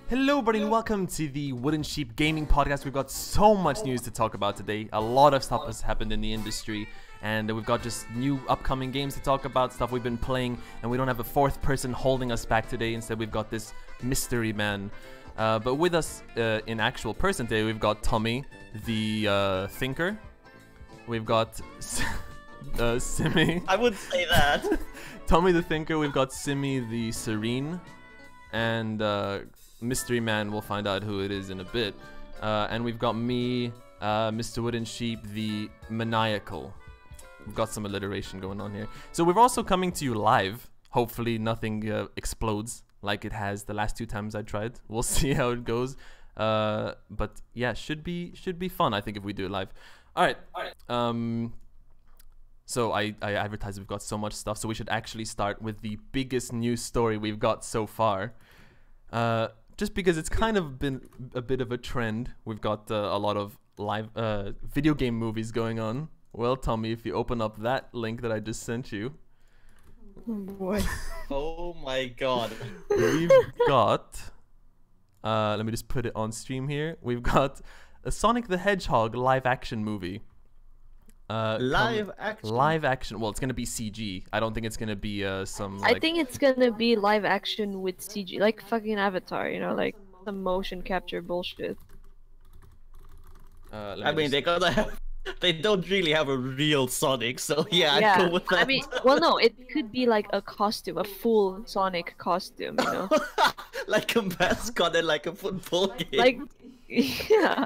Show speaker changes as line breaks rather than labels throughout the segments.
Hello everybody and welcome to the Wooden Sheep Gaming Podcast. We've got so much news to talk about today. A lot of stuff has happened in the industry, and we've got just new upcoming games to talk about, stuff we've been playing, and we don't have a fourth person holding us back today. Instead, we've got this mystery man. But with us in actual person today, we've got Thomi, the thinker. We've got Simi.
I would say that.
Thomi the thinker. We've got Simi the serene, and mystery man, we'll find out who it is in a bit. And we've got me, MrWoodenSheep, the maniacal. We've got some alliteration going on here. So we're also coming to you live. Hopefully nothing explodes like it has the last two times I tried. We'll see how it goes. But yeah, should be fun, I think, if we do it live. All right. So I advertised we've got so much stuff, so we should actually start with the biggest news story we've got so far. Just because it's kind of been a bit of a trend. We've got a lot of live video game movies going on. Well, Thomi, if you open up that link that I just sent you.
Oh boy.
Oh my god.
We've got, let me just put it on stream here. We've got a Sonic the Hedgehog live action movie.
Live action?
Live action. Well, it's going to be CG. I don't think it's going to be some...
I think it's gonna be live action with CG, like fucking Avatar, you know, like some motion capture bullshit.
I mean, they don't really have a real Sonic, so yeah, I'd go with that.
I mean, well, no, it could be like a costume, a full Sonic costume, you know?
Like a mascot and like a football game.
Like, yeah.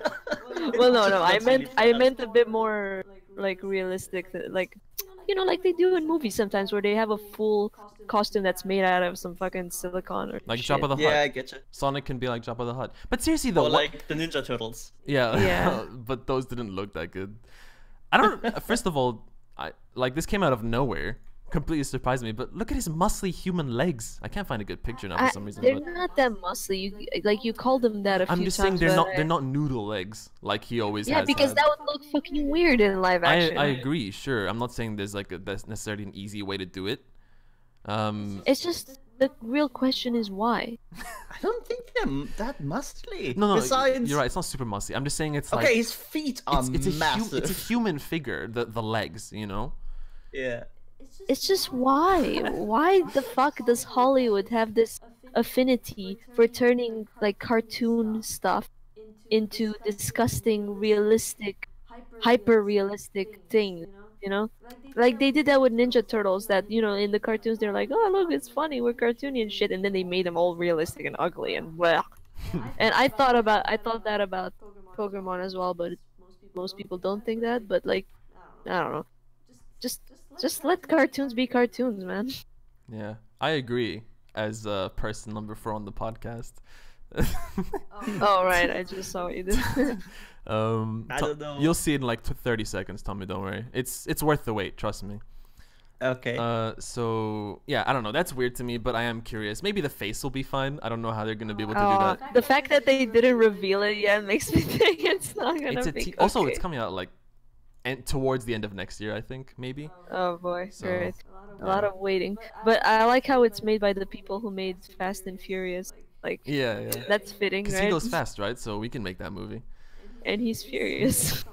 Well, no, I meant a bit more like realistic, like, you know, like they do in movies sometimes, where they have a full costume that's made out of some fucking silicone or
like
shit.
Jabba the Hutt.
Yeah, I get you.
Sonic can be like Jabba the Hutt. But seriously though,
or like the Ninja Turtles.
Yeah. But those didn't look that good. I don't. First of all, this came out of nowhere. Completely surprised me. But look at his muscly human legs. I can't find a good picture now for some reason.
They're not that muscly. You called them that a few times.
I'm just saying they're not noodle legs like he always has.
Yeah, because that would look fucking weird in live action.
I agree. Sure, I'm not saying there's that's necessarily an easy way to do it.
It's just the real question is why.
I don't think they're that muscly.
No,
besides...
you're right. It's not super muscly. I'm just saying it's
okay, his feet are massive.
It's a human figure. The legs, you know.
Yeah.
It's just why? Why the fuck does Hollywood have this affinity for turning like cartoon stuff into disgusting, realistic, hyper-realistic things? You know, like they did that with Ninja Turtles. That, you know, in the cartoons they're like, oh look, it's funny, we're cartoony and shit, and then they made them all realistic and ugly and blah. And I thought that about Pokemon as well, but most people don't think that. But like, I don't know. Just let cartoons be cartoons, man.
Yeah, I agree. As person number 4 on the podcast.
Oh right, I just saw what you did.
I don't know.
You'll see it in like 30 seconds, Thomi. Don't worry. It's worth the wait. Trust me.
Okay.
So yeah, I don't know. That's weird to me, but I am curious. Maybe the face will be fine. I don't know how they're gonna be able to do that.
The fact that they didn't reveal it yet makes me think it's not gonna be.
Also,
okay.
It's coming out like. And towards the end of next year, I think, maybe.
Oh boy,
So,
great. A lot of waiting. But I like how it's made by the people who made Fast and Furious. Like,
yeah.
That's fitting, right?
Because he goes fast, right? So we can make that movie.
And he's furious.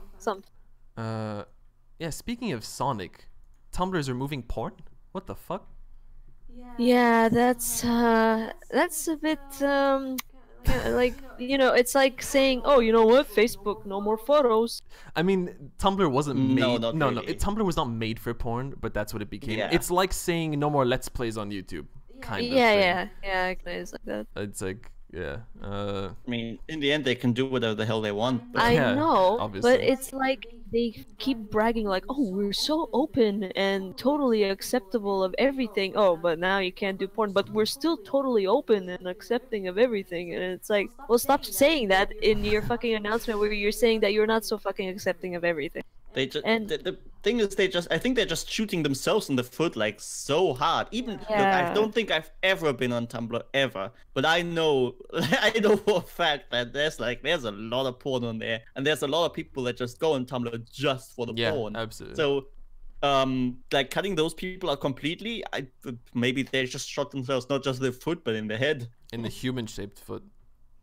Yeah, speaking of Sonic, Tumblr's removing porn? What the fuck?
Yeah, that's a bit, like, you know, it's like saying, oh, you know what, Facebook, no more photos.
I mean, Tumblr wasn't made.
No,
Tumblr was not made for porn, but that's what it became.
Yeah.
It's like saying no more Let's Plays on YouTube, kind of.
Yeah, it's like that.
It's like Yeah.
I mean, in the end, they can do whatever the hell they want. But
I
Yeah,
know,
obviously.
but it's like they keep bragging like, "Oh, we're so open and totally acceptable of everything." Oh, but now you can't do porn, but we're still totally open and accepting of everything. And it's like, well, stop saying that in your fucking announcement where you're saying that you're not so fucking accepting of everything.
they just
And
the thing is, I think they're just shooting themselves in the foot like so hard. Even look, I
Yeah.
don't think I've ever been on Tumblr ever, but I know I know for a fact that there's a lot of porn on there, and there's a lot of people that just go on Tumblr just for the
Yeah,
porn.
absolutely.
So like cutting those people out completely, maybe they just shot themselves not just in the foot but in the head.
In the human-shaped foot,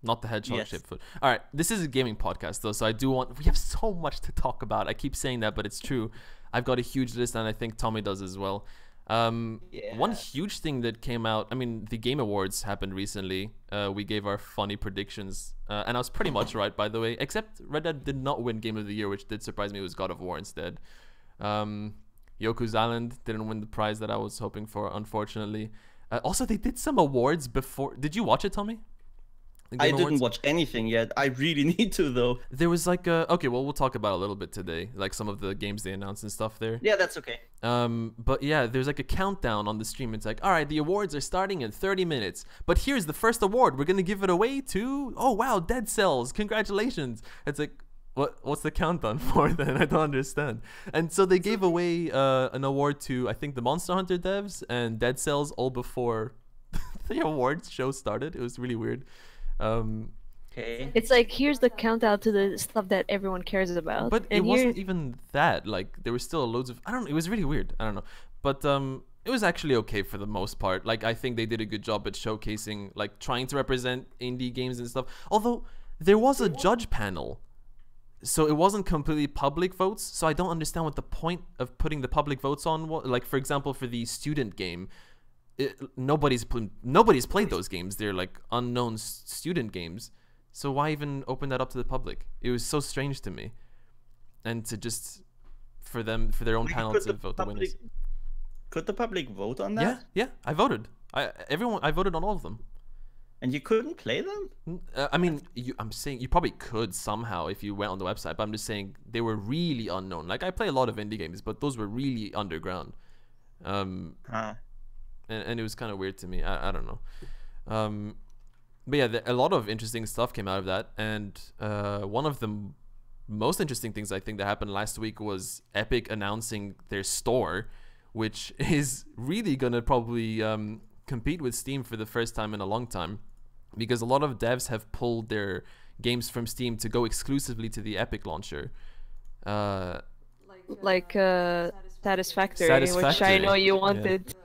not the hedgehog-shaped
Yes.
foot. All right, this is a gaming podcast though, so I do want. We have so much to talk about. I keep saying that, but it's true. I've got a huge list, and I think Tommy does as well. One
Yeah.
huge thing that came out. I mean, the Game Awards happened recently. We gave our funny predictions, and I was pretty much right, by the way. Except Red Dead did not win Game of the Year, which did surprise me. It was God of War instead. Yoku's Island didn't win the prize that I was hoping for, unfortunately. Also, they did some awards before. Did you watch it, Tommy? The
I
Game
didn't
Awards?
watch anything yet. I really need to though.
There was like a, okay, well, we'll talk about it a little bit today, like some of the games they announced and stuff there.
Yeah, that's okay.
But yeah, there's like a countdown on the stream. It's like, all right, the awards are starting in 30 minutes. But here's the first award. We're gonna give it away to, oh wow, Dead Cells. Congratulations. It's like, what's the countdown for then? I don't understand. And so they gave away an award to, I think, the Monster Hunter devs and Dead Cells all before the awards show started. It was really weird.
Okay.
it's like, here's the countdown to the stuff that everyone cares about.
But it
and
wasn't even that. Like, there was still loads of, I don't know, it was really weird. I don't know. But it was actually okay for the most part. Like, I think they did a good job at showcasing, like, trying to represent indie games and stuff. Although there was a judge panel, so it wasn't completely public votes. So I don't understand what the point of putting the public votes on was. Like, for example, for the student game, nobody's played those games. They're like unknown student games. So why even open that up to the public? It was so strange to me. And to just for their own
Wait,
panel
could
to
the
vote the winners.
Could the public vote on that?
Yeah, I voted. I voted on all of them.
And you couldn't play them?
I mean, I'm saying you probably could somehow if you went on the website, but I'm just saying they were really unknown. Like, I play a lot of indie games, but those were really underground.
Huh.
And it was kind of weird to me. I don't know. But yeah, a lot of interesting stuff came out of that. And one of the most interesting things I think that happened last week was Epic announcing their store, which is really going to probably compete with Steam for the first time in a long time. Because a lot of devs have pulled their games from Steam to go exclusively to the Epic launcher.
like Satisfactory, which I
Satisfactory,
know you
yeah.
wanted.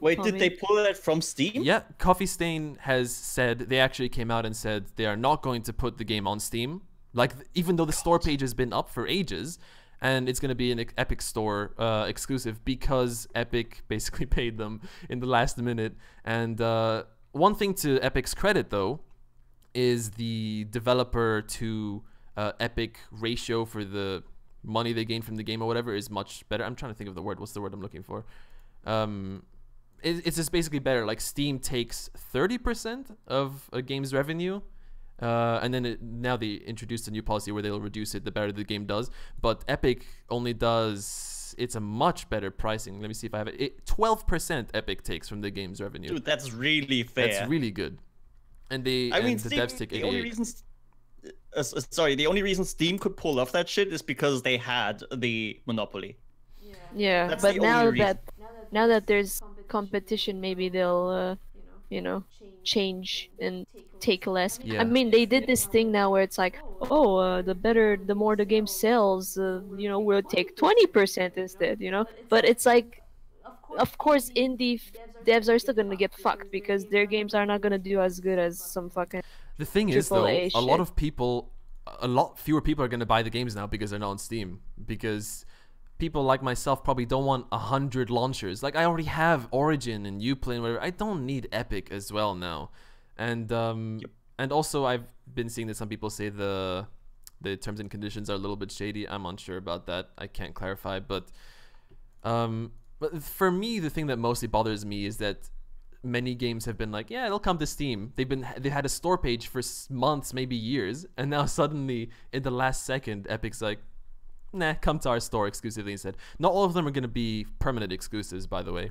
Wait,
Tommy.
did they pull that from Steam?
Yeah, Coffee Stain has said, they actually came out and said they are not going to put the game on Steam. Like, even though the store page has been up for ages, and it's going to be an Epic Store exclusive because Epic basically paid them in the last minute. And one thing to Epic's credit, though, is the developer to Epic ratio for the money they gain from the game or whatever is much better. I'm trying to think of the word. What's the word I'm looking for? It's just basically better. Like, Steam takes 30% of a game's revenue, and then now they introduced a new policy where they'll reduce it the better the game does. But Epic only does, it's a much better pricing. Let me see if I have it. 12% Epic takes from the game's revenue.
Dude, that's really fair.
That's really good. And the
Steam,
devs take
the only
88.
reason, the only reason Steam could pull off that shit is because they had the monopoly.
Yeah,
That's
but
the only reason.
now that there's competition, maybe they'll change and take less.
Yeah.
I mean, they did this thing now where it's like, oh, the more the game sells, we'll take 20% instead, But it's like, of course, indie devs are still gonna get fucked because their games are not gonna do as good as some fucking.
The thing is, though,
AAA
a lot
shit.
of people, a lot fewer people are going to buy the games now because they're not on Steam. Because people like myself probably don't want 100 launchers. Like, I already have Origin and Uplay and whatever. I don't need Epic as well now. And and also I've been seeing that some people say the terms and conditions are a little bit shady. I'm unsure about that. I can't clarify. But for me, the thing that mostly bothers me is that many games have been like, yeah, it'll come to Steam. They had a store page for months, maybe years, and now suddenly in the last second, Epic's like, nah, come to our store exclusively instead. Not all of them are going to be permanent exclusives, by the way.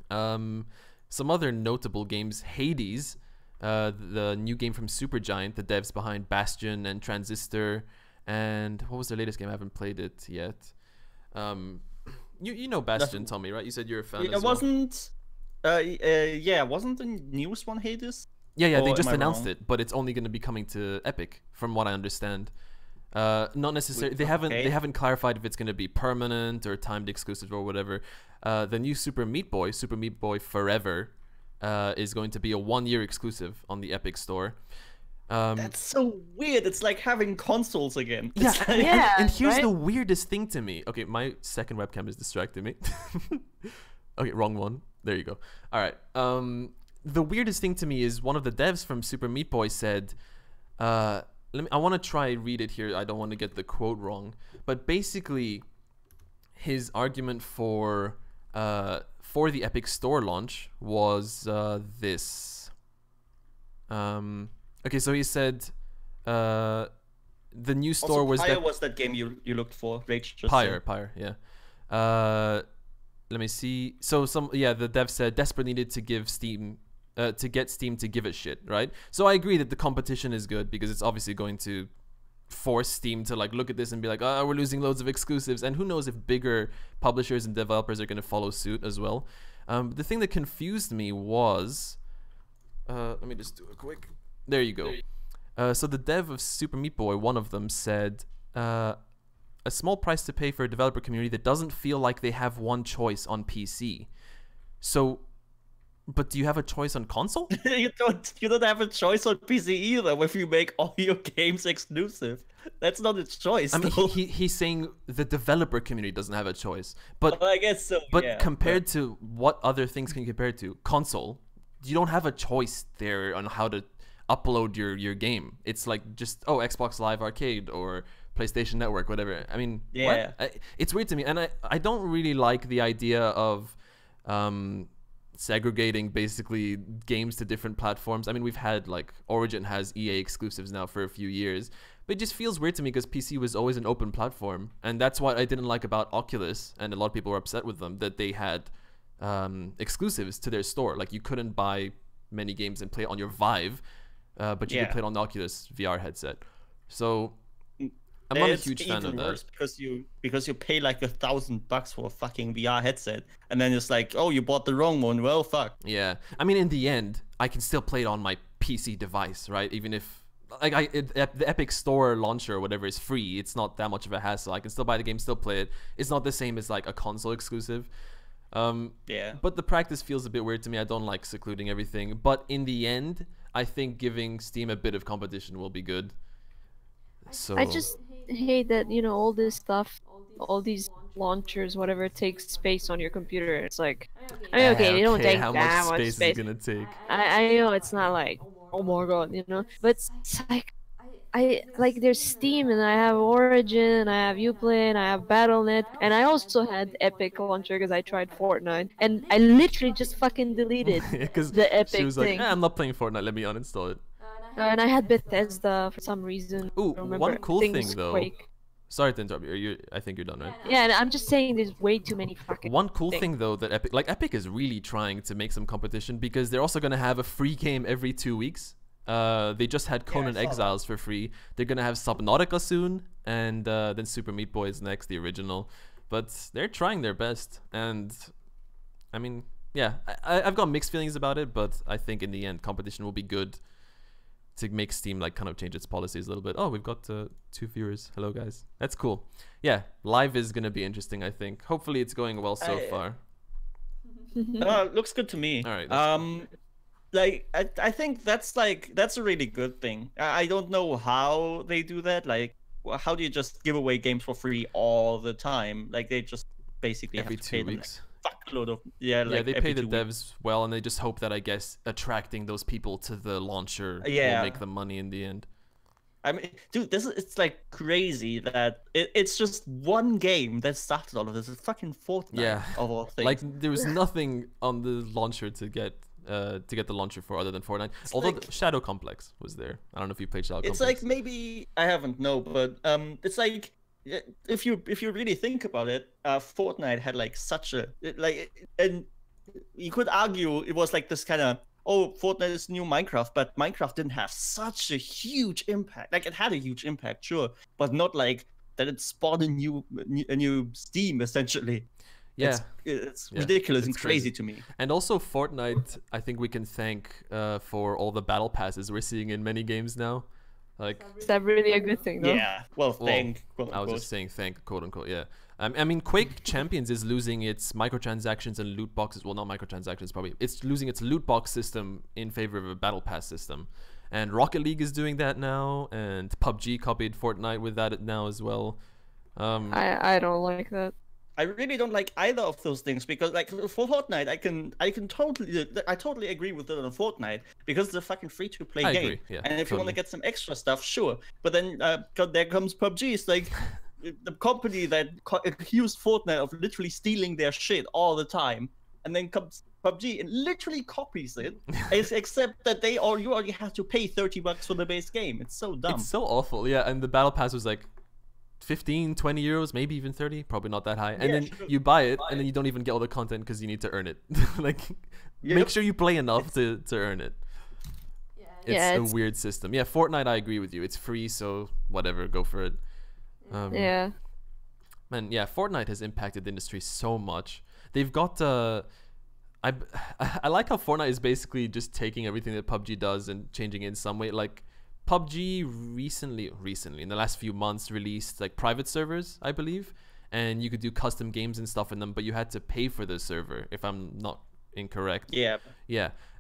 Some other notable games, Hades, the new game from Supergiant, the devs behind Bastion and Transistor, and what was their latest game? I haven't played it yet. You know Bastion, Tommy, right? You said you're a fan.
It wasn't. Wasn't the newest one Hades?
Yeah, they just announced it, but it's only going to be coming to Epic, from what I understand. Not necessarily. They haven't clarified if it's going to be permanent or timed exclusive or whatever. The new Super Meat Boy Forever, is going to be a 1-year exclusive on the Epic Store.
That's so weird. It's like having consoles again.
Yeah, and here's the weirdest thing to me. Okay, my second webcam is distracting me. Okay, wrong one. There you go. All right. The weirdest thing to me is one of the devs from Super Meat Boy said, I want to try read it here. I don't want to get the quote wrong, but basically, his argument for the Epic Store launch was this. Okay, so he said, the new store
also,
was
Pyre was that game you looked for. Rage just
Pyre, yeah. Let me see. So the dev said desperate needed to give Steam. To get Steam to give a shit, right? So I agree that the competition is good because it's obviously going to force Steam to like look at this and be like, oh, we're losing loads of exclusives, and who knows if bigger publishers and developers are going to follow suit as well. The thing that confused me was, let me just do a quick. There you go. So the dev of Super Meat Boy, one of them said, a small price to pay for a developer community that doesn't feel like they have one choice on PC. So. But do you have a choice on console?
You don't have a choice on PC either if you make all your games exclusive. That's not a choice.
I mean, he's saying the developer community doesn't have a choice. But
well, I guess so.
But
yeah,
compared to what other things can you compare to? Console, you don't have a choice there on how to upload your game. It's like just Xbox Live Arcade or PlayStation Network, whatever. I mean,
yeah,
it's weird to me, and I don't really like the idea of segregating basically games to different platforms. I mean, we've had like Origin has EA exclusives now for a few years, but it just feels weird to me because PC was always an open platform, and that's what I didn't like about Oculus, and a lot of people were upset with them that they had exclusives to their store. Like you couldn't buy many games and play it on your Vive, but you could play it on the Oculus VR headset. So I'm not a huge fan of that.
Because you pay like $1,000 for a fucking VR headset, and then it's like, oh, you bought the wrong one. Well, fuck.
Yeah, I mean, in the end, I can still play it on my PC device, right? Even if like the Epic Store launcher or whatever is free, it's not that much of a hassle. I can still buy the game, still play it. It's not the same as like a console exclusive.
Yeah.
But the practice feels a bit weird to me. I don't like secluding everything. But in the end, I think giving Steam a bit of competition will be good. So
I just hate that, all this stuff, all these launchers, whatever, takes space on your computer. It's like, I mean, okay, they don't take
how
that
much space
space.
is gonna take.
I know it's not like, oh my god, but it's like, I like there's Steam and I have Origin, I have Uplay, and I have Battle.net, and I also had Epic launcher because I tried Fortnite, and I literally just fucking deleted the Epic
she was
thing.
like, I'm not playing Fortnite, let me uninstall it.
And I had Bethesda for some reason.
Ooh, one cool thing though.
Quake.
Sorry to interrupt you. I think you're done, right?
Yeah, and I'm just saying there's way too many fucking
One cool thing though that Epic is really trying to make some competition because they're also gonna have a free game every 2 weeks. They just had Conan Exiles for free. They're gonna have Subnautica soon, and then Super Meat Boy is next, the original. But they're trying their best, and I mean, yeah, I've got mixed feelings about it, but I think in the end, competition will be good to make Steam like kind of change its policies a little bit. Oh, we've got 2 viewers. Hello, guys. That's cool. Yeah, live is gonna be interesting. I think. Hopefully, it's going well so far.
Looks good to me.
All right.
Like I think that's a really good thing. I don't know how they do that. Like, how do you just give away games for free all the time? Like they just basically
every
have to
2
pay
weeks.
Fuckload of
they pay the devs well, and they just hope that I guess attracting those people to the launcher will make them money in the end.
I mean, dude, it's like crazy that it's just one game that started all of this. It's fucking Fortnite.
Yeah,
of all things.
Like there was nothing on the launcher to get to get the launcher for other than Fortnite. Although
like,
Shadow Complex was there. I don't know if you played Shadow Complex.
It's like maybe I haven't, no, but it's like if you really think about it, Fortnite had like such a and you could argue it was like this kind of, oh, Fortnite is new Minecraft, but Minecraft didn't have such a huge impact. Like, it had a huge impact, sure, but not like that it spawned a new Steam, essentially.
Yeah.
It's ridiculous and crazy to me.
And also Fortnite, I think we can thank for all the battle passes we're seeing in many games now. Like,
Is that really a good thing, though?
Yeah, well, thank, quote,
I was just saying thank, quote unquote, yeah. I mean, Quake Champions is losing its microtransactions and loot boxes. Well, not microtransactions, probably. It's losing its loot box system in favor of a battle pass system. And Rocket League is doing that now, and PUBG copied Fortnite with that now as well.
I don't like that.
I really don't like either of those things, because like for Fortnite, I totally agree with it on Fortnite, because it's a fucking free-to-play game.
Agree. Yeah,
and if
totally.
you want to get some extra stuff, sure. But then there comes PUBG. It's like the company that accused Fortnite of literally stealing their shit all the time, and then comes PUBG and literally copies it, except that you already have to pay $30 for the base game. It's so dumb.
It's so awful, yeah. And the battle pass was like 15, 20 euros, maybe even 30, probably not that high. And then you buy it, and then you don't even get all the content because you need to earn it. Like, make sure you play enough to earn it. It's a weird system. Yeah, Fortnite, I agree with you. It's free, so whatever, go for it.
Yeah.
Man, yeah, Fortnite has impacted the industry so much. They've got I like how Fortnite is basically just taking everything that PUBG does and changing it in some way. Like, PUBG recently in the last few months released like private servers, I believe, and you could do custom games and stuff in them, but you had to pay for the server, if I'm not incorrect. Yeah.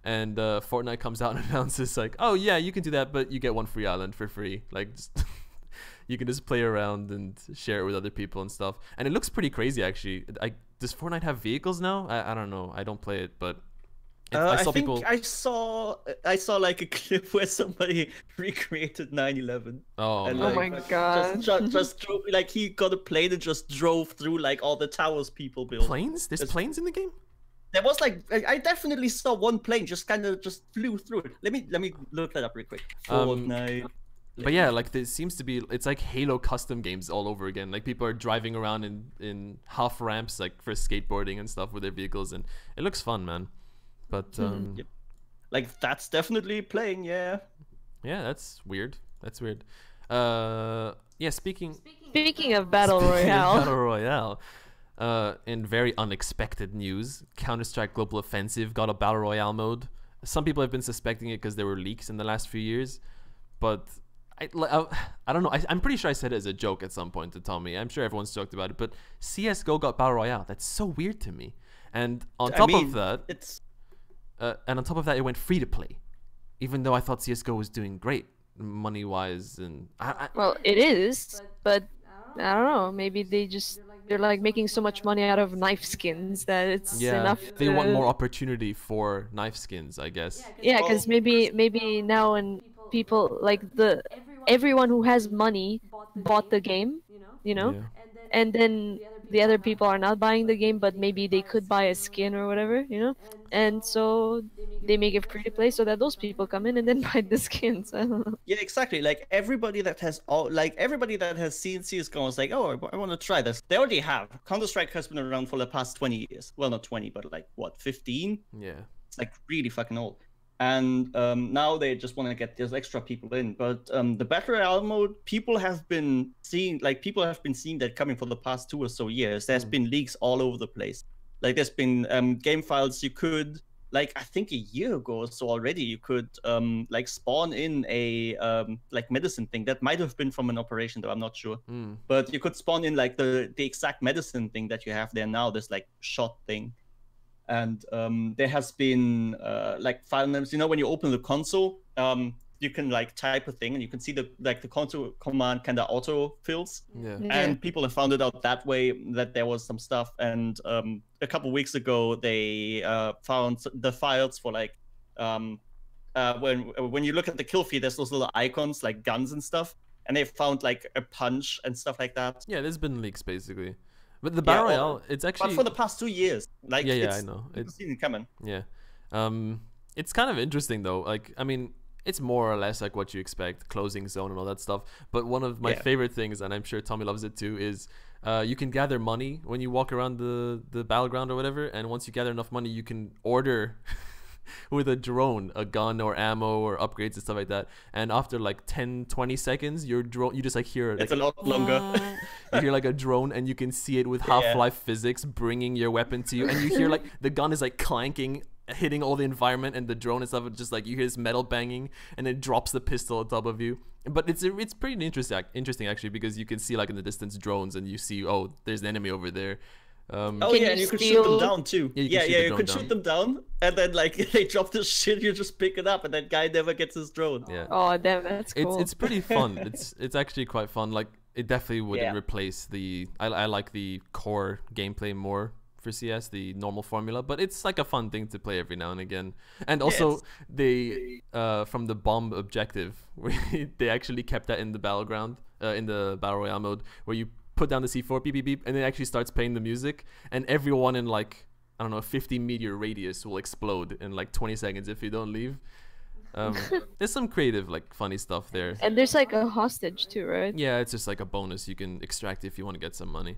And Fortnite comes out and announces like, oh yeah, you can do that, but you get one free island for free. Like, just you can just play around and share it with other people and stuff. And it looks pretty crazy, actually. Does Fortnite have vehicles now? I don't know. I don't play it, but I
saw like a clip where somebody recreated 9/11.
Oh,
and,
oh
like,
my god!
Just drove, like, he got a plane and just drove through like all the towers people built.
Planes? There's planes in the game?
There was like, I definitely saw one plane just kind of just flew through it. Let me look that up real quick. Fortnite.
But yeah, like, there seems to be, it's like Halo custom games all over again. Like, people are driving around in half ramps, like, for skateboarding and stuff with their vehicles, and it looks fun, man. But
like, that's definitely playing, yeah.
Yeah, that's weird. That's weird. Yeah, speaking
of Battle Royale.
In very unexpected news, Counter-Strike Global Offensive got a Battle Royale mode. Some people have been suspecting it because there were leaks in the last few years, but I don't know. I'm pretty sure I said it as a joke at some point to Thomi. I'm sure everyone's joked about it, but CSGO got Battle Royale. That's so weird to me. And on top of that, it went free to play, even though I thought CSGO was doing great money-wise. And
well, it is, but I don't know. Maybe they're like making so much money out of knife skins that it's enough.
They want more opportunity for knife skins, I guess.
Yeah, because maybe now when people like everyone who has money bought the game, you know, and then the other people are not buying the game, but maybe they could buy a skin or whatever, you know, and so they make it free to play so that those people come in and then buy the skins. I don't know.
Yeah, exactly. Like, everybody that has seen CS:GO is like, oh, I want to try this. They already have. Counter-Strike has been around for the past 20 years. Well, not 20, but like, what, 15?
Yeah.
It's like really fucking old. And now they just want to get those extra people in. But the Battle Royale mode, people have been seeing that coming for the past 2 or so years. There's been leaks all over the place. Like, there's been game files you could, like, I think a year ago or so already, you could like spawn in a like medicine thing. That might have been from an operation, though, I'm not sure. But you could spawn in like the exact medicine thing that you have there now, this like shot thing. And there has been like file names. You know, when you open the console, you can like type a thing and you can see the console command kind of auto fills.
Yeah.
And people have found it out that way, that there was some stuff. And a couple weeks ago, they found the files for like when you look at the kill feed, there's those little icons like guns and stuff, and they found like a punch and stuff like that.
Yeah, there's been leaks basically. But the Battle Royale, it's actually...
But for the past 2 years. Like,
I know.
It's seen it coming.
Yeah. It's kind of interesting though. Like, I mean, it's more or less like what you expect, closing zone and all that stuff. But one of my favorite things, and I'm sure Tommy loves it too, is you can gather money when you walk around the battleground or whatever. And once you gather enough money, you can order with a drone a gun or ammo or upgrades and stuff like that. And after like 10-20 seconds, your drone, you just like hear
It's
like,
a lot longer.
you hear like a drone, and you can see it with Half-Life physics bringing your weapon to you, and you hear like the gun is like clanking, hitting all the environment, and the drone and stuff, just like you hear this metal banging, and it drops the pistol on top of you. But it's pretty interesting actually, because you can see like in the distance drones, and you see, oh, there's an enemy over there.
Oh yeah, and you can shoot them down too.
Yeah,
you can shoot them down, and then like they drop this shit, you just pick it up, and that guy never gets his drone.
Yeah.
Oh damn, that's cool.
It's pretty fun. It's actually quite fun. Like, it definitely wouldn't replace the. I like the core gameplay more for CS, the normal formula, but it's like a fun thing to play every now and again. And also they from the bomb objective, they actually kept that in the battleground, in the battle royale mode, where you put down the C4, beep beep beep, and it actually starts playing the music, and everyone in like, I don't know, a 50-meter radius will explode in like 20 seconds if you don't leave. There's some creative, like, funny stuff there.
And there's like a hostage too, right?
Yeah, it's just like a bonus you can extract if you want to get some money.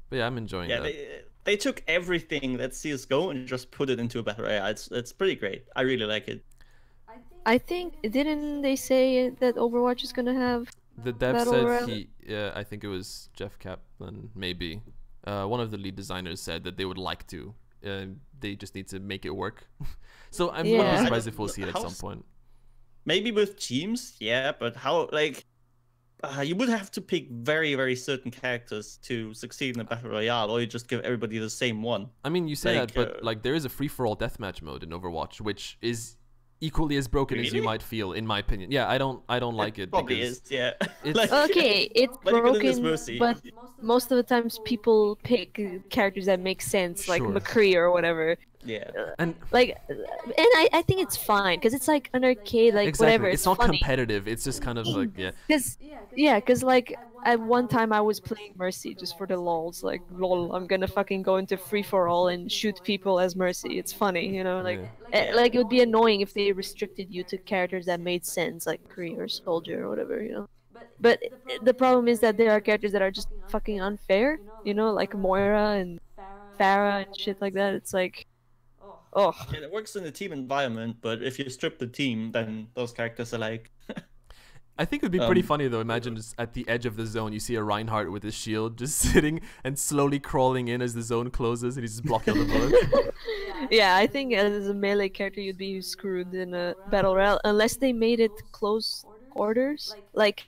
But yeah, I'm enjoying that.
They took everything that's CSGO and just put it into a battle royale. It's pretty great. I really like it.
I think, didn't they say that Overwatch is gonna have
the dev
Battle
said
Royale?
I think it was Jeff Kaplan, maybe. One of the lead designers said that they would like to. They just need to make it work. So I'm not surprised if we'll see it at some point.
Maybe with teams, yeah, but how, like, you would have to pick very, very certain characters to succeed in a battle royale, or you just give everybody the same one.
I mean, you say that, but like, there is a free-for-all deathmatch mode in Overwatch, which is equally as broken as you might feel, in my opinion. Yeah, I don't like it.
Probably is, yeah.
Like, okay, it's broken, but most of the times people pick characters that make sense, like McCree or whatever.
Yeah.
And
I think it's fine, because it's like an arcade, like whatever.
It's not funny. Competitive. It's just kind of like
Because like at one time I was playing Mercy just for the lols, like lol, I'm gonna fucking go into free for all and shoot people as Mercy. It's funny, you know, like like it would be annoying if they restricted you to characters that made sense, like Kree or Soldier or whatever, you know. But the problem is that there are characters that are just fucking unfair, you know, like Moira and Pharah and shit like that. It's like, oh.
Yeah, it works in a team environment, but if you strip the team, then those characters are like.
I think it would be pretty funny though. Imagine just at the edge of the zone, you see a Reinhardt with his shield just sitting and slowly crawling in as the zone closes, and he's just blocking all the bullets.
Yeah, I think as a melee character, you'd be screwed in a battle royale unless they made it close quarters. Like,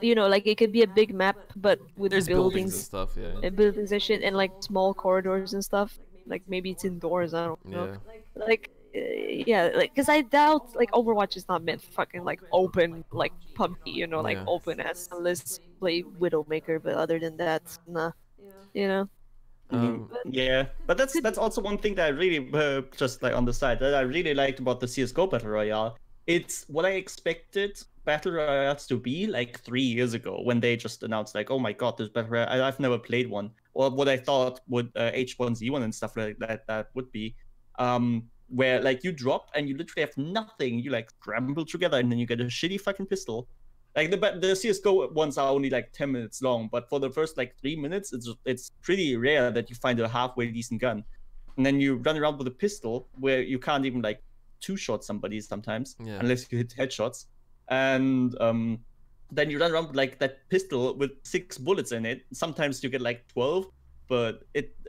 you know, like it could be a big map, but with buildings
and stuff,
and buildings and shit, and like small corridors and stuff. Like maybe it's indoors. I don't know. Like. Yeah, like, because I doubt, like, Overwatch is not meant for fucking, like, open, like, PUBG, you know, like, open as, unless play Widowmaker, but other than that, nah, you know?
Yeah, but that's also one thing that I really, just, like, on the side, that I really liked about the CSGO Battle Royale. It's what I expected Battle Royales to be, like, 3 years ago, when they just announced, like, oh my god, this Battle Royale, I've never played one, or what I thought would H1Z1 and stuff like that would be. Where like you drop and you literally have nothing, you like scramble together and then you get a shitty fucking pistol. Like the CSGO ones are only like 10 minutes long, but for the first like 3 minutes, it's pretty rare that you find a halfway decent gun. And then you run around with a pistol where you can't even like two-shot somebody sometimes, unless you hit headshots. And then you run around with like that pistol with 6 bullets in it. Sometimes you get like 12. But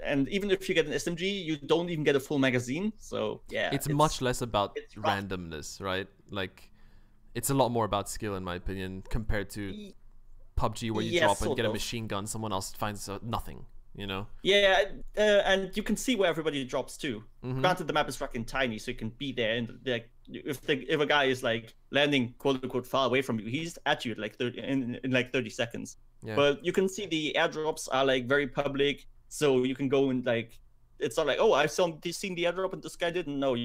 and even if you get an SMG, you don't even get a full magazine. So yeah,
it's much less about randomness, right? Like, it's a lot more about skill, in my opinion, compared to PUBG, where you drop and get a machine gun, someone else finds nothing, you know?
Yeah, and you can see where everybody drops too. Granted, the map is fucking tiny, so you can be there, and like if a guy is like landing quote unquote far away from you, he's at you like in like 30 seconds. But you can see the airdrops are like very public, so you can go and like, it's not like, oh, I've seen the airdrop and this guy didn't. No,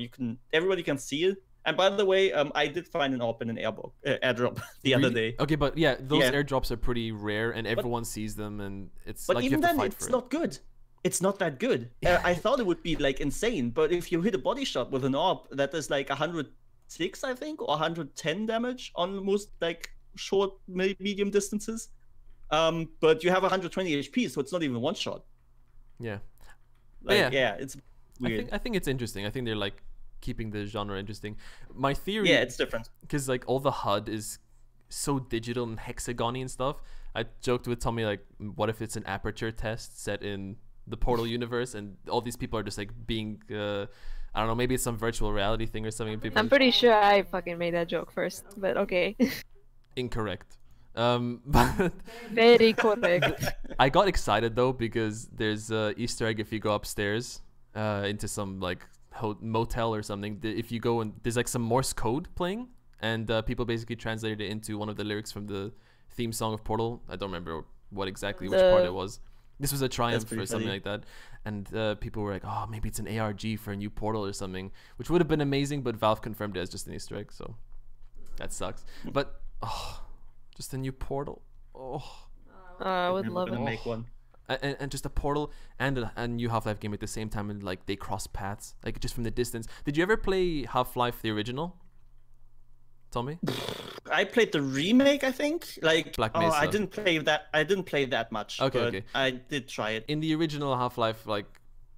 everybody can see it. And by the way, I did find an AWP and an airdrop the other day.
Okay, but yeah, those airdrops are pretty rare, and everyone sees them, and it's
but
like
even
you have
then,
to fight for it.
It's not good. it's not that good. I thought it would be like insane, but if you hit a body shot with an AWP that is like 106, I think, or 110 damage on most like short, medium distances, but you have 120 HP, so it's not even one shot.
Yeah.
Like, yeah, it's weird.
I think it's interesting. I think they're like keeping the genre interesting. My theory,
yeah, it's different
because like all the HUD is so digital and hexagony and stuff. I joked with Tommy like, what if it's an aperture test set in the Portal universe, and all these people are just like being I don't know, maybe it's some virtual reality thing or something. People
I'm pretty sure I fucking made that joke first, but okay.
Incorrect. But
Very correct.
I got excited though because there's a Easter egg if you go upstairs into some like motel or something. If you go and there's like some Morse code playing, and people basically translated it into one of the lyrics from the theme song of Portal. I don't remember what exactly which part it was. This was a triumph or something like that, and people were like, "Oh, maybe it's an ARG for a new Portal or something," which would have been amazing. But Valve confirmed it as just an Easter egg, so that sucks. But just a new Portal.
I would love it.
Make one.
And just a Portal and a new Half-Life game at the same time, and like they cross paths, like just from the distance. Did you ever play Half-Life the original, Tommy?
I played the remake, I think. Like
Black Mesa.
I didn't play that. I didn't play that much.
Okay,
but
okay.
I did try it.
In the original Half-Life, like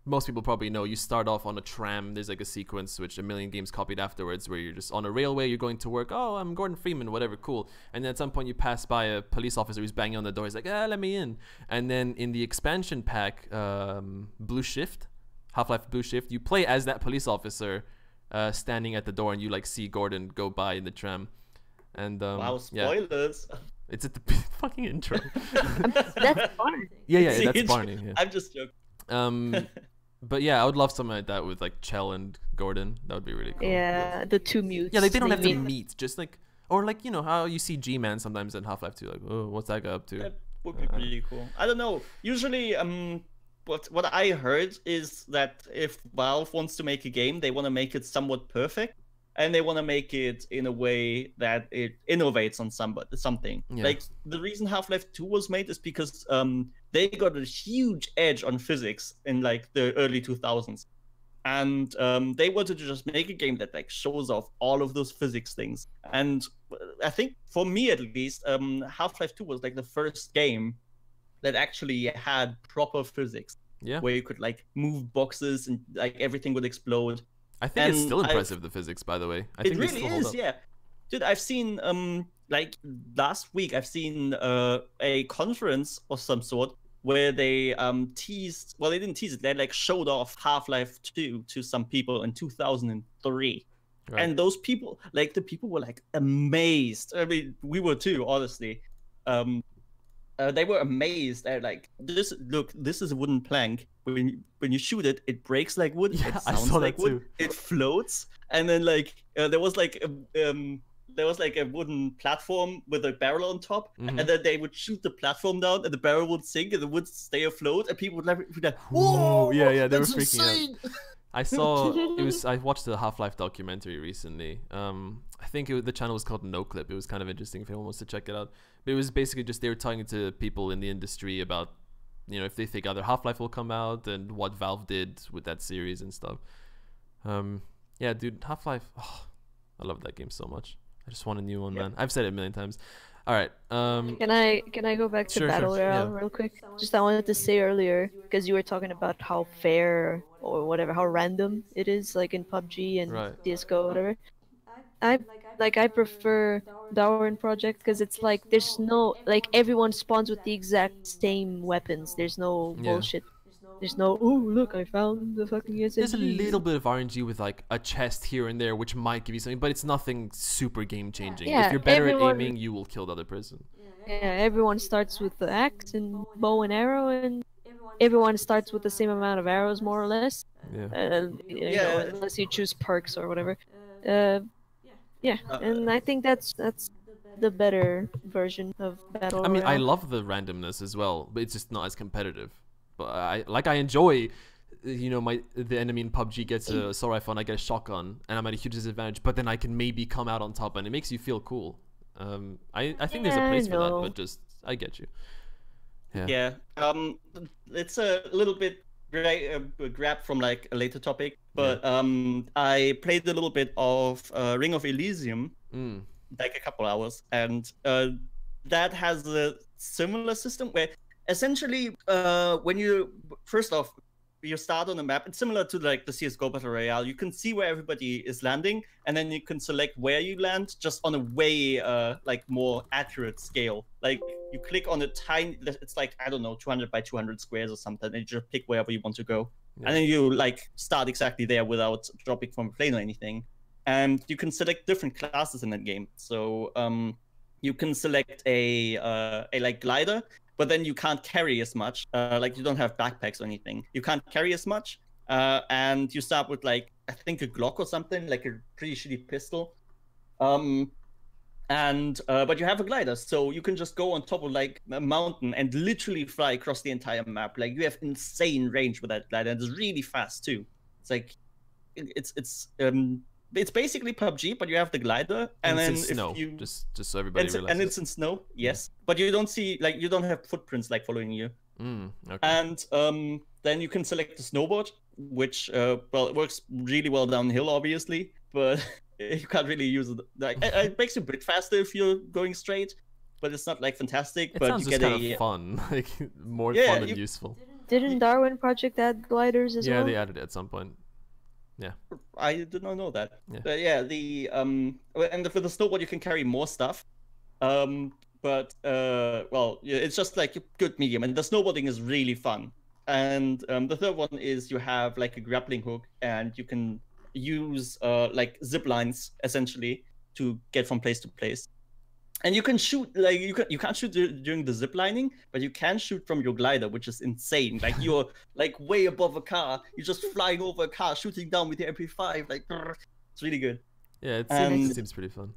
most people probably know, you start off on a tram. There's like a sequence which a million games copied afterwards, where you're just on a railway, you're going to work. Oh, I'm Gordon Freeman, whatever, cool. And then at some point you pass by a police officer who's banging on the door. He's like, let me in. And then in the expansion pack, Blue Shift, Half-Life Blue Shift, you play as that police officer standing at the door, and you like see Gordon go by in the tram. And
wow, spoilers.
Yeah. It's at the fucking intro.
That's fun.
Yeah, that's Barney. Yeah.
I'm just joking.
But yeah, I would love something like that with like Chell and Gordon. That would be really cool.
Yeah, the two mutes.
Yeah, like they don't have to meet, just like, or like, you know how you see G-Man sometimes in Half-Life 2, like, oh, what's that guy up to?
That would be pretty cool. I don't know. Usually, what I heard is that if Valve wants to make a game, they want to make it somewhat perfect, and they want to make it in a way that it innovates on something.
Yeah.
Like the reason Half-Life 2 was made is because they got a huge edge on physics in like the early 2000s, and they wanted to just make a game that like shows off all of those physics things. And I think for me at least, Half-Life 2 was like the first game that actually had proper physics.
Yeah.
Where you could like move boxes and like everything would explode.
I think it's still impressive, the physics, by the way. I think
it really is, yeah. Dude, I've seen like last week I've seen a conference of some sort where they teased, well, they didn't tease it, they like showed off Half-Life 2 to some people in 2003. Right. And those people, like the people were like amazed. I mean, we were too, honestly. They were amazed at like, this is a wooden plank. When you shoot it, it breaks like wood.
Yeah,
it sounds like wood.
Too.
It floats, and then like there was like a wooden platform with a barrel on top, and then they would shoot the platform down, and the barrel would sink, and it would stay afloat, and people would be like, "Whoa,
yeah, they were freaking
insane.
Out. I watched the Half-Life documentary recently. I think the channel was called No Clip. It was kind of interesting if anyone wants to check it out. But it was basically just they were talking to people in the industry about, you know, if they think other Half-Life will come out and what Valve did with that series and stuff. Yeah, dude, Half-Life. Oh, I love that game so much. I just want a new one, man. I've said it a million times. All right.
Can I go back to Battle Royale real quick? Just I wanted to say earlier, because you were talking about how fair or whatever, how random it is, like in PUBG and CSGO, whatever. I prefer Darwin Project because it's like there's no, like, everyone spawns with the exact same weapons. There's no bullshit. There's no, oh look, I found the fucking SMG.
There's a little bit of RNG with like a chest here and there, which might give you something, but it's nothing super game changing.
Yeah,
if you're better at aiming, you will kill the other person.
Yeah, everyone starts with the axe and bow and arrow, and everyone starts with the same amount of arrows, more or less.
Yeah.
You know, unless you choose perks or whatever. Yeah, and I think that's the better version of Battle Royale.
I mean, I love the randomness as well, but it's just not as competitive. But I enjoy, you know, the enemy in PUBG gets a assault rifle and I get a shotgun and I'm at a huge disadvantage, but then I can maybe come out on top and it makes you feel cool. I think there's a place for that, but just I get you.
Yeah. It's a little bit grab from like a later topic, but I played a little bit of Ring of Elysium, like a couple hours, and that has a similar system where essentially when you first off you start on a map, it's similar to like the CSGO Battle Royale. You can see where everybody is landing, and then you can select where you land just on a way like more accurate scale. Like you click on a tiny, it's like, I don't know, 200 by 200 squares or something, and you just pick wherever you want to go. And then you like start exactly there without dropping from a plane or anything. And you can select different classes in that game. So you can select a like glider, but then you can't carry as much. Like you don't have backpacks or anything. You can't carry as much. And you start with like, I think a Glock or something, like a pretty shitty pistol. But you have a glider, so you can just go on top of like a mountain and literally fly across the entire map. Like you have insane range with that glider, and it's really fast too. It's like, it's basically PUBG, but you have the glider, and then
it's in snow.
You
just so everybody realizes.
And it's in snow, yes, but you don't see, like, you don't have footprints like following you.
Okay.
And then you can select the snowboard, which well, it works really well downhill, obviously, but you can't really use it. Like, it makes you a bit faster if you're going straight, but it's not like fantastic.
It
but
sounds
you
just
get
kind of fun, like more
Yeah,
fun and useful.
Didn't Darwin Project add gliders as well?
Yeah, they added it at some point. Yeah,
I did not know that.
Yeah.
But yeah, the and for the snowboard you can carry more stuff. But well, yeah, it's just like a good medium, and the snowboarding is really fun. And the third one is you have like a grappling hook, and you can use like zip lines essentially to get from place to place. And you can shoot, like, you can't shoot during the zip lining, but you can shoot from your glider, which is insane. Like you're like way above a car, you're just flying over a car, shooting down with the MP5. Like, it's really good.
Yeah, it seems pretty fun.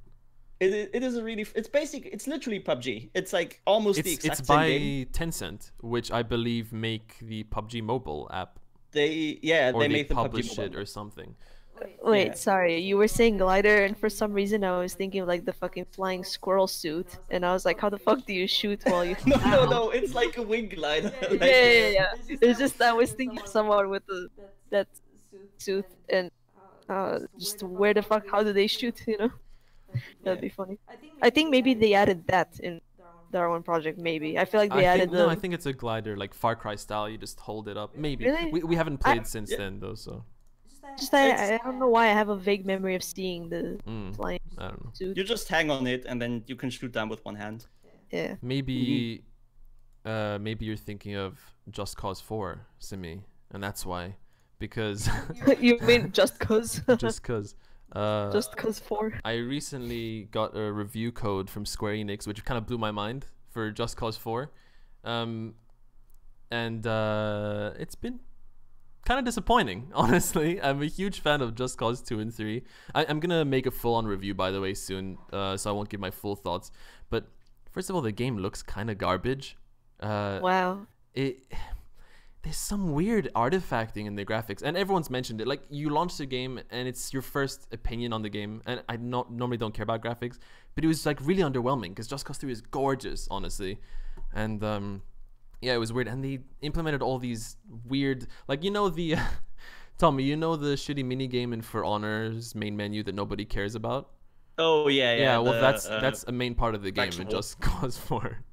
It is a really, it's literally PUBG. It's like almost the exact
it's
same
by
game.
Tencent, which I believe make the PUBG mobile app.
They make the
publish
PUBG
it
mobile.
or something.
Wait,
Yeah.
sorry. You were saying glider, and for some reason I was thinking of like the fucking flying squirrel suit, and I was like, how the fuck do you shoot while you?
No, it's like a wing glider.
Yeah. It's just I was thinking of someone with that suit, and just where the fuck? How do they shoot? You know, that'd be funny. I think maybe they added that in Darwin Project. Maybe I feel like they added
I think it's a glider, like Far Cry style. You just hold it up. Maybe
Really?
we haven't played since then though, so.
Just I don't know why I have a vague memory of seeing the flying
I don't know.
suit.
You just hang on it, and then you can shoot down with one hand.
Yeah.
Maybe you're thinking of Just Cause 4, Simi, and that's why, because
You mean just cause?
just cause.
Just cause 4.
I recently got a review code from Square Enix, which kind of blew my mind for Just Cause 4, and it's been kind of disappointing, honestly. I'm a huge fan of Just Cause 2 and 3. I'm gonna make a full-on review, by the way, soon, so I won't give my full thoughts. But first of all, the game looks kind of garbage.
Wow.
There's some weird artifacting in the graphics, and everyone's mentioned it. Like, you launch the game, and it's your first opinion on the game, and I normally don't care about graphics, but it was like really underwhelming because Just Cause 3 is gorgeous, honestly, and yeah, it was weird, and they implemented all these weird, like, you know, the Tommy, you know the shitty mini game in For Honor's main menu that nobody cares about?
Oh yeah.
Well, that's a main part of the game in Just Cause 4.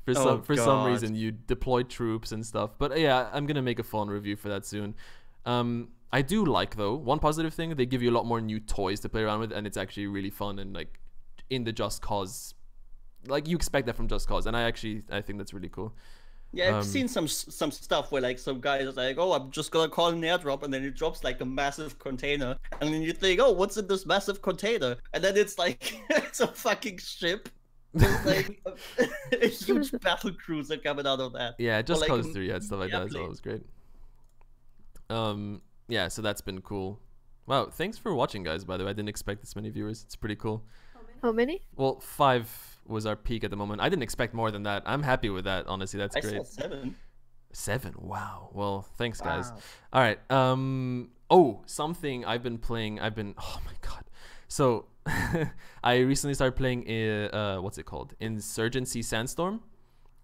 For some reason, you deploy troops and stuff. But yeah, I'm gonna make a full review for that soon. I do like, though, one positive thing, they give you a lot more new toys to play around with, and it's actually really fun, and like in the Just Cause, like you expect that from Just Cause, and I think that's really cool.
Yeah, I've seen some stuff where like some guy is like, oh, I'm just gonna call an airdrop, and then it drops like a massive container, and then you think, oh, what's in this massive container? And then it's like it's a fucking ship. There's like a huge battle cruiser coming out of that.
Yeah, Just
like,
Cause 3 had stuff like that as well.
please.
It was great. Yeah, so that's been cool. Wow, thanks for watching, guys, by the way. I didn't expect this many viewers. It's pretty cool.
How many?
Well, 5 was our peak at the moment. I didn't expect more than that. I'm happy with that, honestly. That's great.
I saw 7.
7? Wow. Well, thanks, guys.
Wow.
All right. Oh, something I've been playing. Oh my god. So I recently started playing what's it called? Insurgency Sandstorm.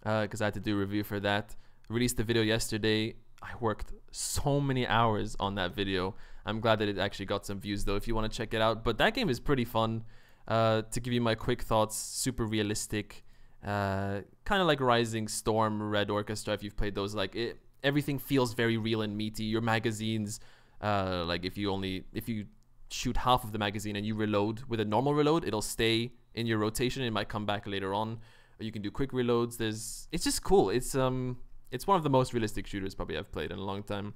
Because I had to do a review for that. Released the video yesterday. I worked so many hours on that video. I'm glad that it actually got some views though, if you want to check it out. But that game is pretty fun. To give you my quick thoughts, super realistic, kind of like Rising Storm, Red Orchestra, if you've played those. Like everything feels very real and meaty. Your magazines, like if you shoot half of the magazine and you reload with a normal reload, it'll stay in your rotation. It might come back later on. Or you can do quick reloads. It's just cool. It's one of the most realistic shooters probably I've played in a long time.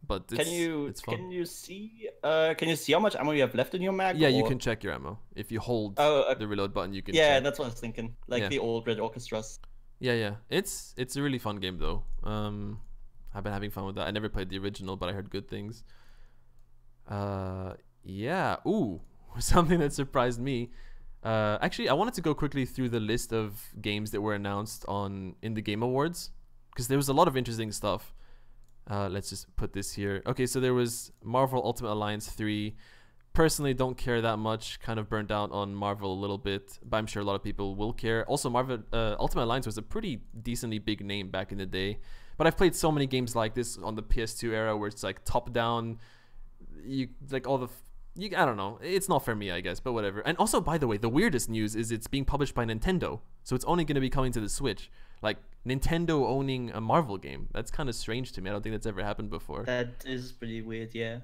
But it's fun.
Can you see how much ammo you have left in your mag?
Yeah, you can check your ammo if you hold the reload button. You can.
Yeah,
check.
that's what I was thinking. Like the old Red Orchestras.
Yeah. It's a really fun game though. I've been having fun with that. I never played the original, but I heard good things. Yeah. Ooh, something that surprised me. Actually, I wanted to go quickly through the list of games that were announced in the Game Awards, because there was a lot of interesting stuff. Let's just put this here. Okay, so there was Marvel Ultimate Alliance 3. Personally, don't care that much. Kind of burnt out on Marvel a little bit, but I'm sure a lot of people will care. Also, Marvel Ultimate Alliance was a pretty decently big name back in the day. But I've played so many games like this on the PS2 era where it's like top-down. I don't know. It's not for me, I guess, but whatever. And also, by the way, the weirdest news is it's being published by Nintendo. So it's only going to be coming to the Switch. Like, Nintendo owning a Marvel game. That's kind of strange to me. I don't think that's ever happened before.
That is pretty weird, yeah.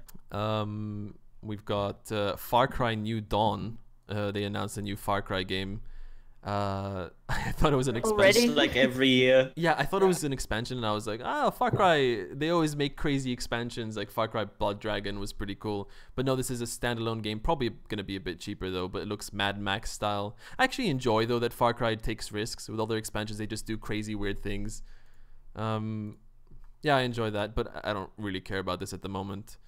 We've got Far Cry New Dawn. They announced a new Far Cry game. I thought it was an expansion.
Like every year.
Yeah, I thought it was an expansion, and I was like, Far Cry. They always make crazy expansions. Like Far Cry Blood Dragon was pretty cool. But no, this is a standalone game. Probably going to be a bit cheaper, though, but it looks Mad Max style. I actually enjoy, though, that Far Cry takes risks. With all their expansions, they just do crazy, weird things. Yeah, I enjoy that, but I don't really care about this at the moment.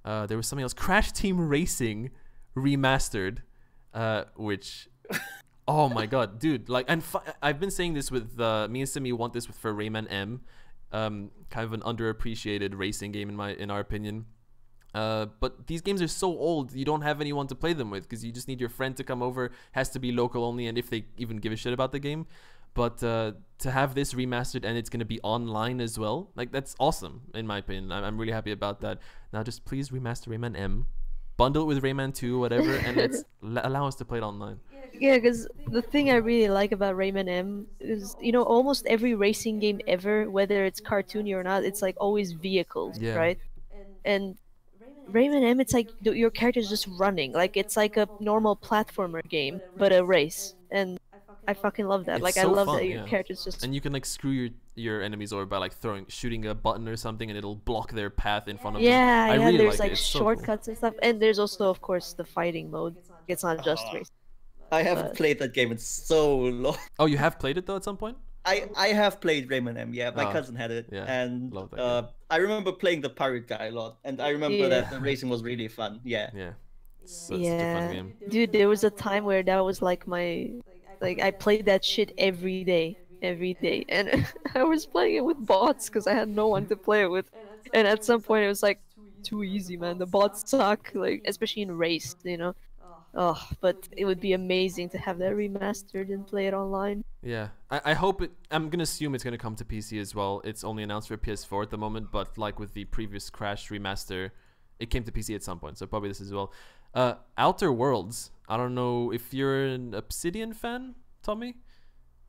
There was something else. Crash Team Racing Remastered, which... Oh my god, dude! Like, and I've been saying this with me and Simi want this for Rayman M, kind of an underappreciated racing game in our opinion. But these games are so old, you don't have anyone to play them with because you just need your friend to come over. Has to be local only, and if they even give a shit about the game. But to have this remastered and it's gonna be online as well, like that's awesome in my opinion. I'm really happy about that. Now just please remaster Rayman M, bundle it with Rayman 2, whatever, and let's allow us to play it online.
Yeah, because the thing I really like about Rayman M is, almost every racing game ever, whether it's cartoony or not, it's like always vehicles, right? And Rayman M, it's like your character's just running. Like, it's like a normal platformer game, but a race. And I fucking love that.
It's
like,
so
I love
fun,
that your character's just...
And you can, like, screw your enemies over by, like, shooting a button or something, and it'll block their path in front of them.
Yeah,
really
there's,
like
like, shortcuts and stuff. And there's also, of course, the fighting mode. It's not just racing.
I haven't played that game in so long.
Oh, you have played it though at some point?
I have played Rayman M, yeah. My cousin had it.
Yeah,
and
love that
I remember playing the pirate guy a lot. And I remember that the racing was really fun. Yeah.
Yeah. Such a fun game.
Dude, there was a time where that was like I played that shit every day. And I was playing it with bots because I had no one to play it with. And at some point it was like too easy, man. The bots suck, like especially in race, Oh, but it would be amazing to have that remastered and play it online.
Yeah, I hope it. I'm gonna assume it's gonna come to PC as well. It's only announced for PS4 at the moment, but like with the previous Crash remaster, it came to PC at some point. So probably this as well. Outer Worlds. I don't know if you're an Obsidian fan, Tommy.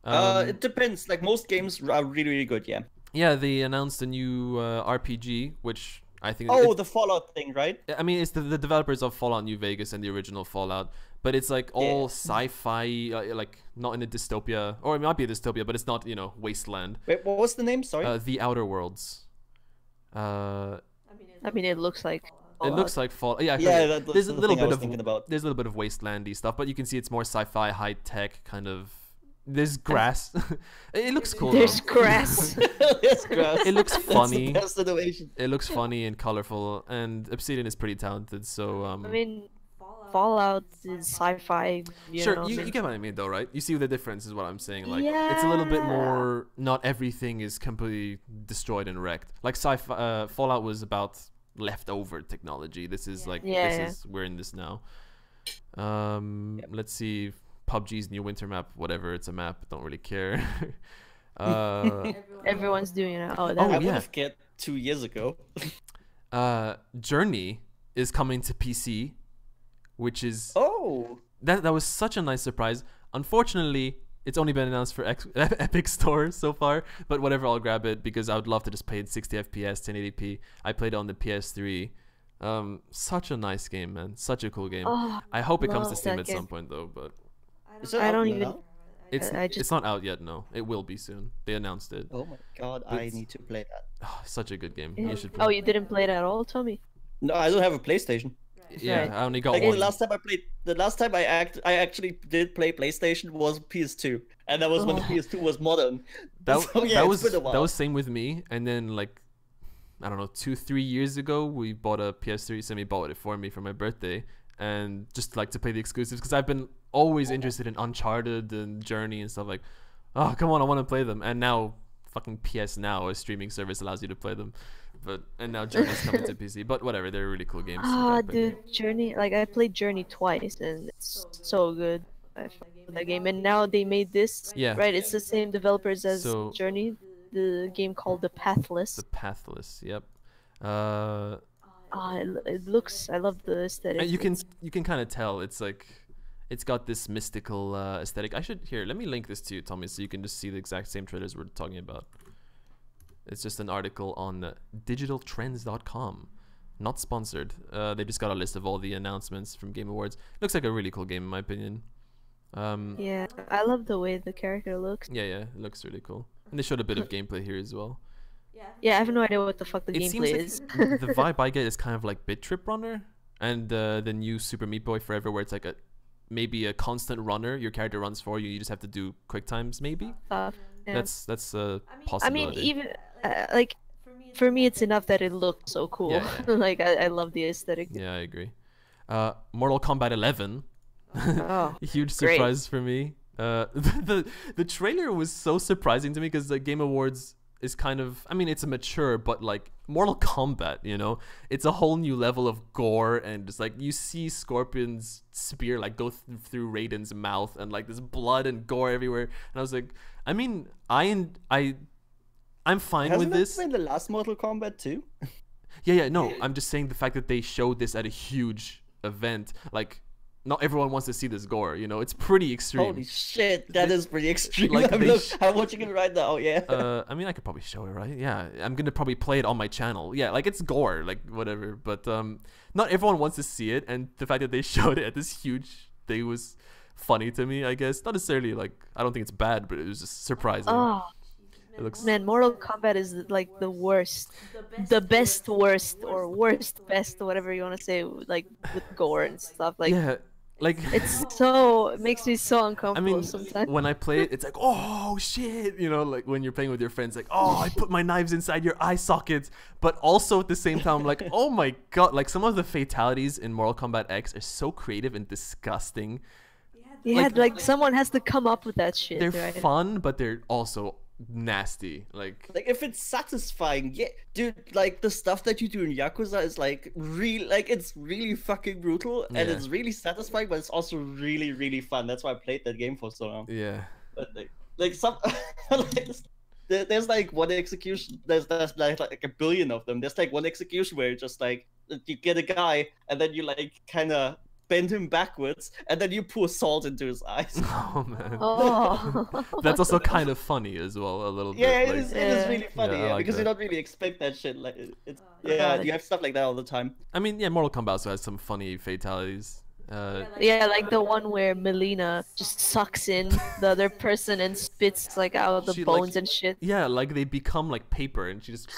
It depends. Like most games are really, really good. Yeah.
Yeah, they announced a new RPG, which I think.
Oh, the Fallout thing, right?
I mean, it's the developers of Fallout New Vegas and the original Fallout, but it's like all sci-fi, like not in a dystopia, or it might be a dystopia, but it's not, wasteland.
Wait, what was the name? Sorry.
The Outer Worlds.
I mean, it looks like.
It looks like Fallout. Yeah, there's a little bit of wastelandy stuff, but you can see it's more sci-fi, high tech kind of. There's grass. It looks cool.
There's grass.
There's grass.
It looks funny.
That's the innovation.
It looks funny and colorful, and Obsidian is pretty talented. So
I mean, Fallout is sci-fi.
Sure, you get what I mean, though, right? You see the difference, is what I'm saying. Like, it's a little bit more. Not everything is completely destroyed and wrecked. Like sci-fi, Fallout was about leftover technology. This is like we're in this now. Let's see. PUBG's new winter map, whatever, it's a map, don't really care.
Everyone's doing it.
I would have get 2 years ago.
Journey is coming to PC, which is
Oh,
that was such a nice surprise. Unfortunately, it's only been announced for Epic Store so far, but whatever, I'll grab it because I would love to just play it 60 FPS, 1080p. I played it on the PS3. Such a nice game, man. Such a cool game.
Oh,
I hope it comes to
love
Steam
that
at
game.
some point though, but
is it
I
out
don't even.
now?
it's not out yet. No, it will be soon. They announced it.
Oh my god, I need to play that.
Oh, such a good game.
Yeah.
You should play.
Oh, you didn't play it at all, Tommy?
No, I don't have a PlayStation.
Yeah,
Right.
I only got
Like
one.
the last time I actually did play PlayStation was PS2, and that was when the
Oh.
PS2 was modern.
That,
So, yeah,
that
it's
was
been a while.
same with me. And then like, I don't know, 2-3 years ago, we bought a PS3. Simi bought it for me for my birthday, and just like to play the exclusives because I've been always interested in Uncharted and Journey and stuff like. Oh come on, I want to play them. And now, fucking PS Now, a streaming service, allows you to play them. And now Journey's coming to PC. But whatever, they're really cool games.
Ah,
Back then.
dude, Journey. Like I played Journey twice, and it's so good. I love that game, and now they made this.
Yeah.
Right, it's the same developers as
So-
Journey. The game called The Pathless.
The Pathless. Yep.
It looks. I love the aesthetic.
And you can kind of tell it's like it's got this mystical aesthetic. Let me link this to you, Tommy, so you can just see the exact same trailers we're talking about. It's just an article on digitaltrends.com, not sponsored. They just got a list of all the announcements from Game Awards. Looks like a really cool game in my opinion.
Yeah, I love the way the character looks.
Yeah, it looks really cool. And they showed a bit of gameplay here as well.
Yeah, I have no idea what the fuck the
It seems
gameplay
like
is.
the vibe I get is kind of like Bit Trip Runner and the new Super Meat Boy Forever, where it's like maybe a constant runner. Your character runs for you. You just have to do quick times, maybe.
Stuff. Yeah.
That's a
I
possibility.
mean, even like for me, it's enough that it looks so cool.
Yeah.
Like I love the aesthetic.
Yeah, I agree. Mortal Kombat 11.
Oh,
Huge
great.
surprise for me. The trailer was so surprising to me because the Game Awards is kind of, I mean, it's a mature, but like Mortal Kombat, you know, it's a whole new level of gore, and just like you see Scorpion's spear like go through Raiden's mouth, and like there's blood and gore everywhere, and I was like, I mean, I'm fine
Hasn't
with
that
this.
been the last Mortal Kombat too?
Yeah, no, I'm just saying the fact that they showed this at a huge event, like not everyone wants to see this gore, you know, it's pretty extreme.
Holy shit, that is pretty extreme.
like,
I'm watching it right now. Yeah.
I mean, I could probably show it, right? Yeah, I'm gonna probably play it on my channel. Yeah, like it's gore, like whatever. But not everyone wants to see it, and the fact that they showed it at this huge thing was funny to me, I guess. Not necessarily like I don't think it's bad, but it was just surprising.
Oh
It looks.
man, Mortal Kombat is like the worst, the best worst, or worst best, whatever you want to say, like with gore and stuff. Like
Yeah, like
it makes me so
I
uncomfortable
mean,
sometimes.
when I play it, it's like, oh shit, you know, like when you're playing with your friends, like, oh, I put my knives inside your eye sockets, but also at the same time, I'm like, oh my god, like some of the fatalities in Mortal Kombat X are so creative and disgusting.
Yeah, like someone has to come up with that shit.
They're
right?
fun, but they're also nasty. Like
Like if it's satisfying, yeah, dude. Like the stuff that you do in Yakuza is like it's really fucking brutal and
Yeah.
it's really satisfying, but it's also really really fun. That's why I played that game for so long.
yeah,
But like some like, there's like one execution. There's like a billion of them. There's like one execution where you just like you get a guy and then you like kind of bend him backwards and then you pour salt into his eyes.
oh man,
Oh.
that's also kind of funny as well, a little
Yeah,
bit.
it is
Yeah.
really funny.
Yeah, I like
because you
that.
don't really expect that shit. Like it's
Yeah.
you have stuff like that all the time.
I mean, yeah, Mortal Kombat also has some funny fatalities.
Yeah, like the one where Melina just sucks in the other person and spits like out the
She, like-
bones and shit.
Yeah, like they become like paper, and she just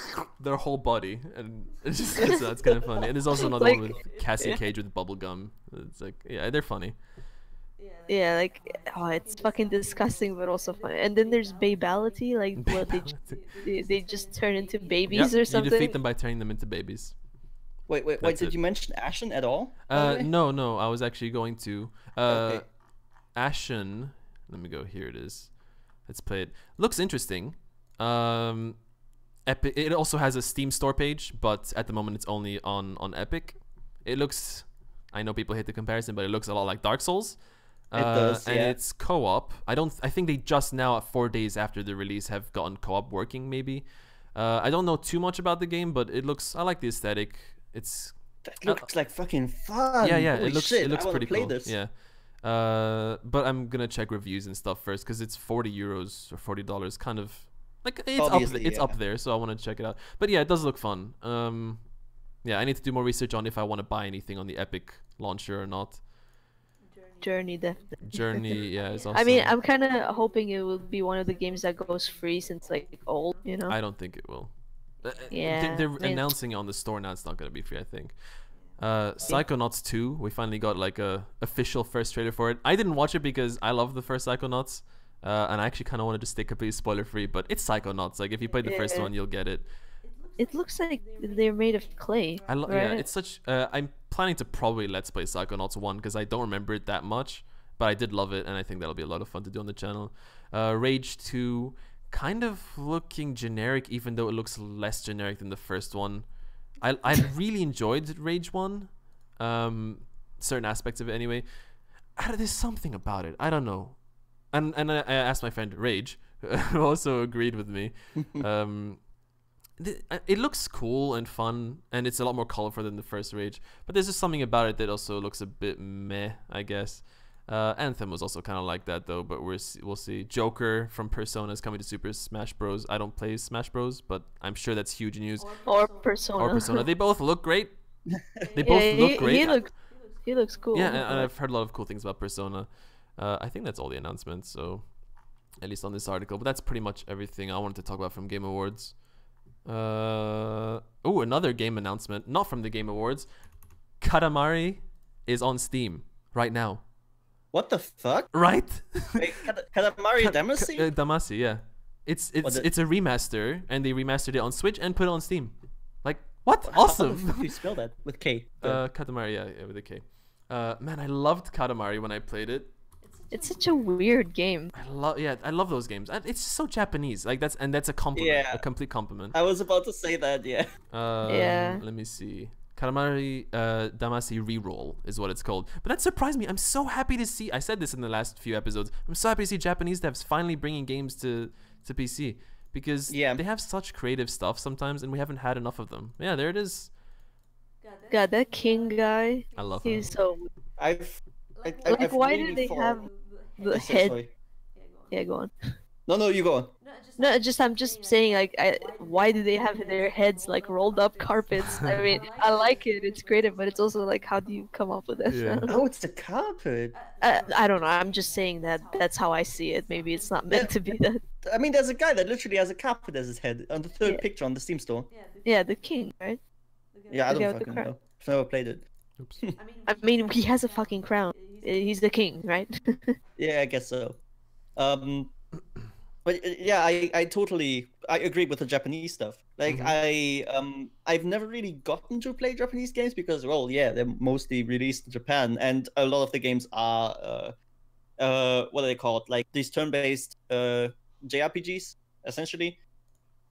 their whole body, and it's just that's kind of funny. And there's also another one
Like,
with Cassie
yeah.
Cage with bubble gum. It's like, yeah, they're funny.
Yeah, like oh, it's fucking disgusting, but also funny. And then there's babality, like what they just turn into babies
Yep,
or something.
You defeat them by turning them into babies.
Wait,
That's
did
it.
you mention Ashen at all? by the way?
No, I was actually going to.
Okay.
Ashen. Let me go. Here it is. Let's play it. Looks interesting. Epic. It also has a Steam store page, but at the moment it's only on Epic. It looks. I know people hate the comparison, but it looks a lot like Dark Souls.
It does,
and
yeah.
it's co-op. I think they just now, 4 days after the release, have gotten co-op working. Maybe. I don't know too much about the game, but I like the aesthetic.
That looks like fucking fun.
Yeah.
Holy
It looks
shit, I
pretty
play
cool.
This.
Yeah. But I'm gonna check reviews and stuff first because it's €40 or $40, kind of like it's up there. So I want to check it out. But yeah, it does look fun. Yeah, I need to do more research on if I want to buy anything on the Epic launcher or not.
Journey, definitely.
Journey, yeah, is also.
I mean, I'm kind of hoping it will be one of the games that goes free since like old, you know.
I don't think it will.
Yeah,
they're announcing it on the store now. It's not gonna be free, I think. Psychonauts 2, we finally got like a official first trailer for it. I didn't watch it because I love the first Psychonauts, and I actually kind of wanted to stay completely spoiler free. But it's Psychonauts. Like if you played the first one, you'll get it.
It looks like they're made of clay.
Yeah,
right?
it's such. I'm planning to probably let's play Psychonauts 1 because I don't remember it that much, but I did love it, and I think that'll be a lot of fun to do on the channel. Rage 2, kind of looking generic, even though it looks less generic than the first one. I really enjoyed Rage 1, certain aspects of it anyway. There's something about it, I don't know. And I asked my friend Rage, who also agreed with me. It looks cool and fun, and it's a lot more colorful than the first Rage, but there's just something about it that also looks a bit meh, I guess. Anthem was also kind of like that though, but we'll see. Joker from Persona is coming to Super Smash Bros. I don't play Smash Bros, but I'm sure that's huge news.
Or Persona.
They both look great. They both look great.
He looks cool.
Yeah, and I've heard a lot of cool things about Persona. I think that's all the announcements, so at least on this article. But that's pretty much everything I wanted to talk about from Game Awards. Another game announcement, not from the Game Awards. Katamari is on Steam right now.
What the fuck?
Right?
Wait, Katamari Damacy?
Damacy, yeah. It's a remaster, and they remastered it on Switch and put it on Steam. Like, what? Awesome!
How do you spell that? With K?
Katamari, yeah, with a K. Man, I loved Katamari when I played it.
It's such a weird game.
I love those games. It's so Japanese. Like that's a compliment, a complete compliment.
I was about to say that, yeah.
Yeah.
Let me see. Katamari Damacy Reroll is what it's called. But that surprised me. I'm so happy to see. I said this in the last few episodes. I'm so happy to see Japanese devs finally bringing games to PC because they have such creative stuff sometimes, and we haven't had enough of them. Yeah, there it is.
God, that King guy.
I love him.
He's so.
I've
why
really
do they have the head?
Sorry.
Yeah, go on.
No, you go on.
No, I'm just saying, like, why do they have their heads like rolled up carpets? I mean, I like it, it's creative, but it's also like, how do you come up with this?
Yeah.
Oh, it's a carpet.
I don't know. I'm just saying that's how I see it. Maybe it's not meant to be that.
I mean, there's a guy that literally has a carpet as his head on the third picture on the Steam store.
Yeah, the king, right?
Yeah, I
The guy
don't
with the
fucking
crown.
know. I've never played it.
Oops.
I mean, he has a fucking crown. He's the king, right?
Yeah, I guess so. But yeah, I totally agree with the Japanese stuff. Like I've never really gotten to play Japanese games because, well, yeah, they're mostly released in Japan, and a lot of the games are what are they called? Like these turn-based JRPGs, essentially.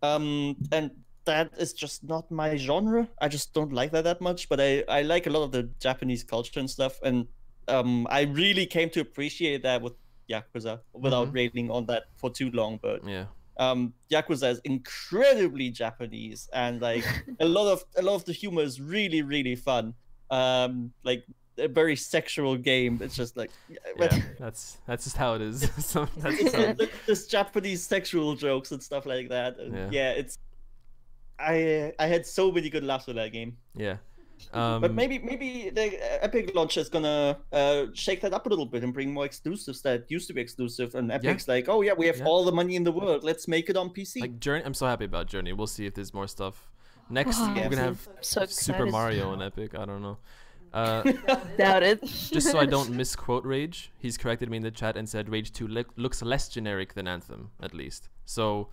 And that is just not my genre. I just don't like that much. But I like a lot of the Japanese culture and stuff, and I really came to appreciate that with Yakuza without railing on that for too long. But
Yeah.
Yakuza is incredibly Japanese, and like a lot of the humor is really, really fun. Like a very sexual game. It's just like
That's just how it is. So that's just how it is.
There's Japanese sexual jokes and stuff like that. And it's I had so many good laughs with that game.
Yeah.
But maybe the Epic launch is gonna shake that up a little bit and bring more exclusives that used to be exclusive. And Epic's like, oh yeah, we have all the money in the world. Let's make it on PC.
Like Journey, I'm so happy about Journey. We'll see if there's more stuff. Next, we're gonna have
so
Super Mario on Epic. I don't know.
Doubt it.
Just so I don't misquote Rage, he's corrected me in the chat and said Rage 2 looks less generic than Anthem, at least. So,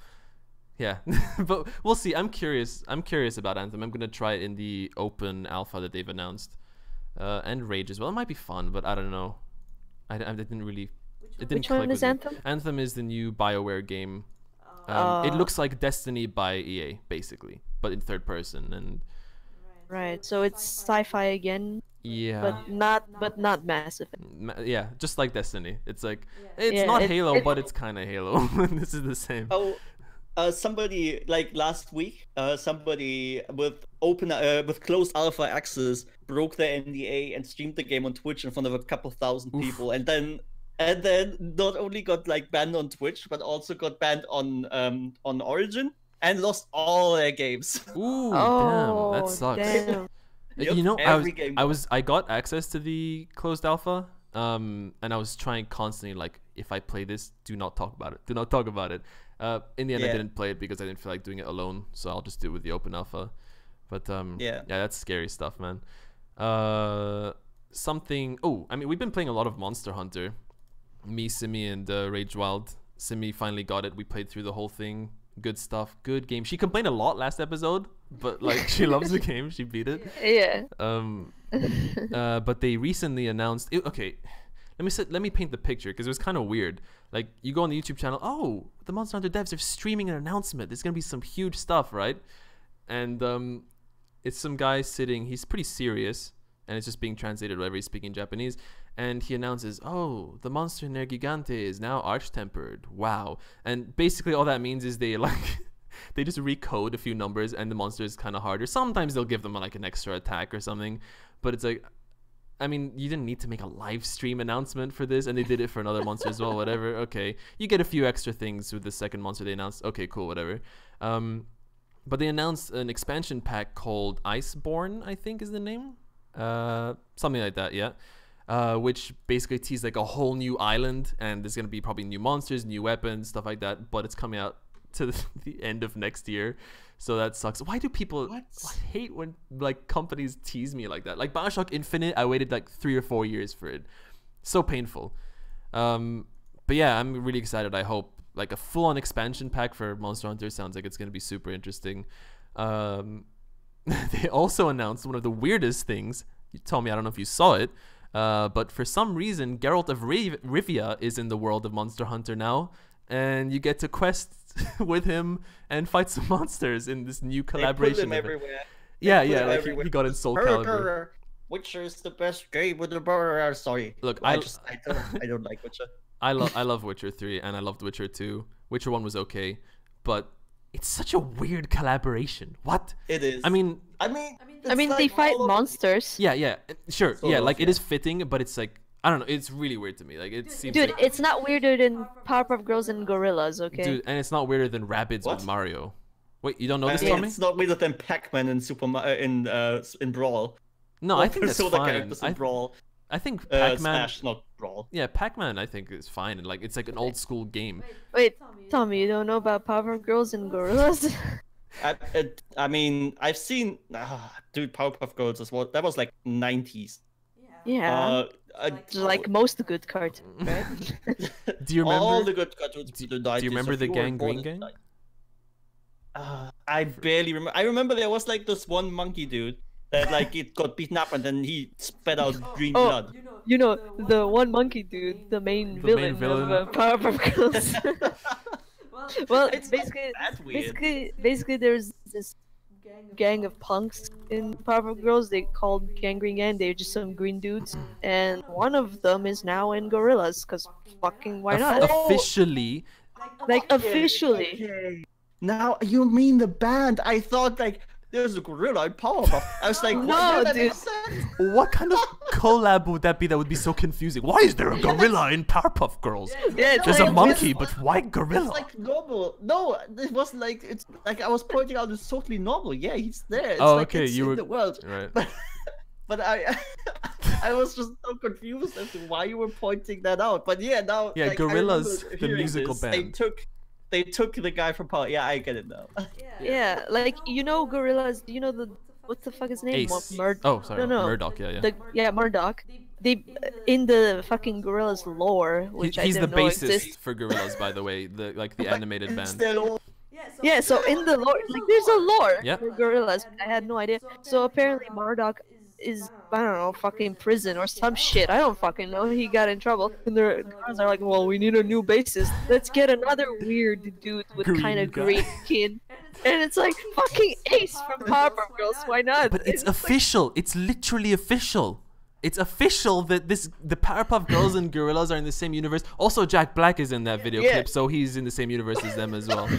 yeah. But we'll see. I'm curious about Anthem. I'm gonna try it in the open alpha that they've announced, and Rage as well. It might be fun, but I don't know. I didn't really. It didn't
Which one
click
is
with me.
Anthem?
Anthem is the new BioWare game. It looks like Destiny by EA, basically, but in third person and.
Right. So it's sci-fi again.
Yeah.
But not Mass Effect.
Yeah, just like Destiny. It's like it's not Halo, but it's kind of Halo. This is the same.
Oh, somebody like last week, somebody with closed alpha access broke their NDA and streamed the game on Twitch in front of a couple thousand people, and then not only got like banned on Twitch, but also got banned on Origin and lost all their games.
Ooh,
Oh,
damn, that sucks.
damn.
Yep,
You know,
every game
I got access to the closed alpha, and I was trying constantly, like, if I play this, do not talk about it. Do not talk about it. In the end, I
Yeah.
didn't play it because I didn't feel like doing it alone, so I'll just do it with the open alpha. But yeah, that's scary stuff, man. Something. Oh, I mean, we've been playing a lot of Monster Hunter. Me, Simi, and Rage Wild. Simi finally got it. We played through the whole thing. Good stuff. Good game. She complained a lot last episode, but like she loves the game. She beat it.
Yeah.
But they recently announced. Okay, let me paint the picture because it was kind of weird. Like you go on the YouTube channel. Oh, the Monster Hunter devs are streaming an announcement. There's gonna be some huge stuff, right? And it's some guy sitting. He's pretty serious, and it's just being translated wherever he's speaking Japanese. And he announces, "Oh, the monster Nergigante is now arch-tempered. Wow!" And basically, all that means is they like they just recode a few numbers, and the monster is kind of harder. Sometimes they'll give them like an extra attack or something, but it's like, I mean, you didn't need to make a live stream announcement for this, and they did it for another monster as well. Whatever. Okay, you get a few extra things with the second monster they announced. Okay, cool, whatever. But they announced an expansion pack called Iceborne, I think is the name. Something like that, yeah. Which basically teased like a whole new island, and there's gonna be probably new monsters, new weapons, stuff like that. But it's coming out to the end of next year, so that sucks. Why do people I hate when like companies tease me like that? Like BioShock Infinite, I waited like 3 or 4 years for it. So painful. But yeah, I'm really excited. I hope like a full-on expansion pack for Monster Hunter sounds like it's gonna be super interesting. They also announced one of the weirdest things. You told me, I don't know if you saw it. But for some reason, Geralt of Rivia is in the world of Monster Hunter now, and you get to quest with him and fight some monsters in this new collaboration.
They put him everywhere.
Yeah, like he got in Soul Calibur.
Witcher is the best game with the burger. Sorry,
look,
I don't like Witcher.
I love Witcher 3, and I loved Witcher 2. Witcher 1 was okay, but it's such a weird collaboration. What?
It is.
I mean,
like
they fight monsters.
Yeah, sure.
Sort
yeah,
of,
like
yeah.
it is fitting, but it's like, I don't know. It's really weird to me. Like it seems.
Dude,
like,
it's not weirder than Powerpuff Girls and Gorillas, okay?
dude, and it's not weirder than Rabbids
What?
with Mario. Wait, you don't know this,
I mean,
Tommy?
it's not weirder than Pac-Man in in Brawl.
No, I think that's
Persona
fine.
characters in Brawl.
I think Pac-Man.
Smash, not Brawl.
Yeah, Pac-Man. I think is fine, and like it's like an old school game.
Wait, Tommy, you don't know about Powerpuff Girls and Gorillas?
I mean, I've seen, dude, Powerpuff Girls as well. That was like 90s.
Yeah. Like most good cartoons, right?
Do you remember
all the good cartoons?
Do you remember the Gang Green Gang?
I barely remember. I remember there was like this one monkey dude that like it got beaten up and then he spat out green blood.
You know, the one monkey dude, the main villain of Powerpuff Girls. Well, it's basically there's this gang of punks in Powerpuff Girls. They called Gang Green Gang. They're just some green dudes, and one of them is now in Gorillas. Cause fucking why not?
Officially.
Like officially.
Okay. Now you mean the band? I thought like there's a gorilla in Powerpuff. I was like,
No, dude.
What kind of collab would that be? That would be so confusing. Why is there a gorilla in Powerpuff Girls?
Yeah, it's
There's
like,
a monkey, but why gorilla?
It's like normal. No, it was like it's like I was pointing out it's totally normal. Yeah, he's there. It's
Oh,
like
okay,
it's
you
in
were
the world.
right.
But I was just so confused as to why you were pointing that out. But yeah, now
Yeah,
like,
Gorillaz,
I remember
the
hearing
musical
this.
band.
They took the guy from Power. Yeah, I get it now.
Yeah, like you know Gorillas. You know what the fuck is his name?
Ace.
Murdoch.
Oh, sorry,
No.
Murdoch. Yeah.
Murdoch. They in the fucking Gorillas lore, which
He's
I
the
didn't know
bassist
exists.
for Gorillaz, by the way. The animated band.
Still,
Yeah, so in the lore, like there's a lore
Yeah.
for Gorillas. I had no idea. So apparently Murdoch is, I don't know, fucking prison or some shit. I don't fucking know. He got in trouble, and the guys are like, "Well, we need a new bassist. Let's get another weird dude with
Green
kind of
guy.
green skin." And it's like fucking Ace from Powerpuff Girls. Why not?
But it's
like-
official. It's literally official. It's official that the Powerpuff Girls and Gorillaz are in the same universe. Also, Jack Black is in that video
Yeah.
clip, so he's in the same universe as them as well.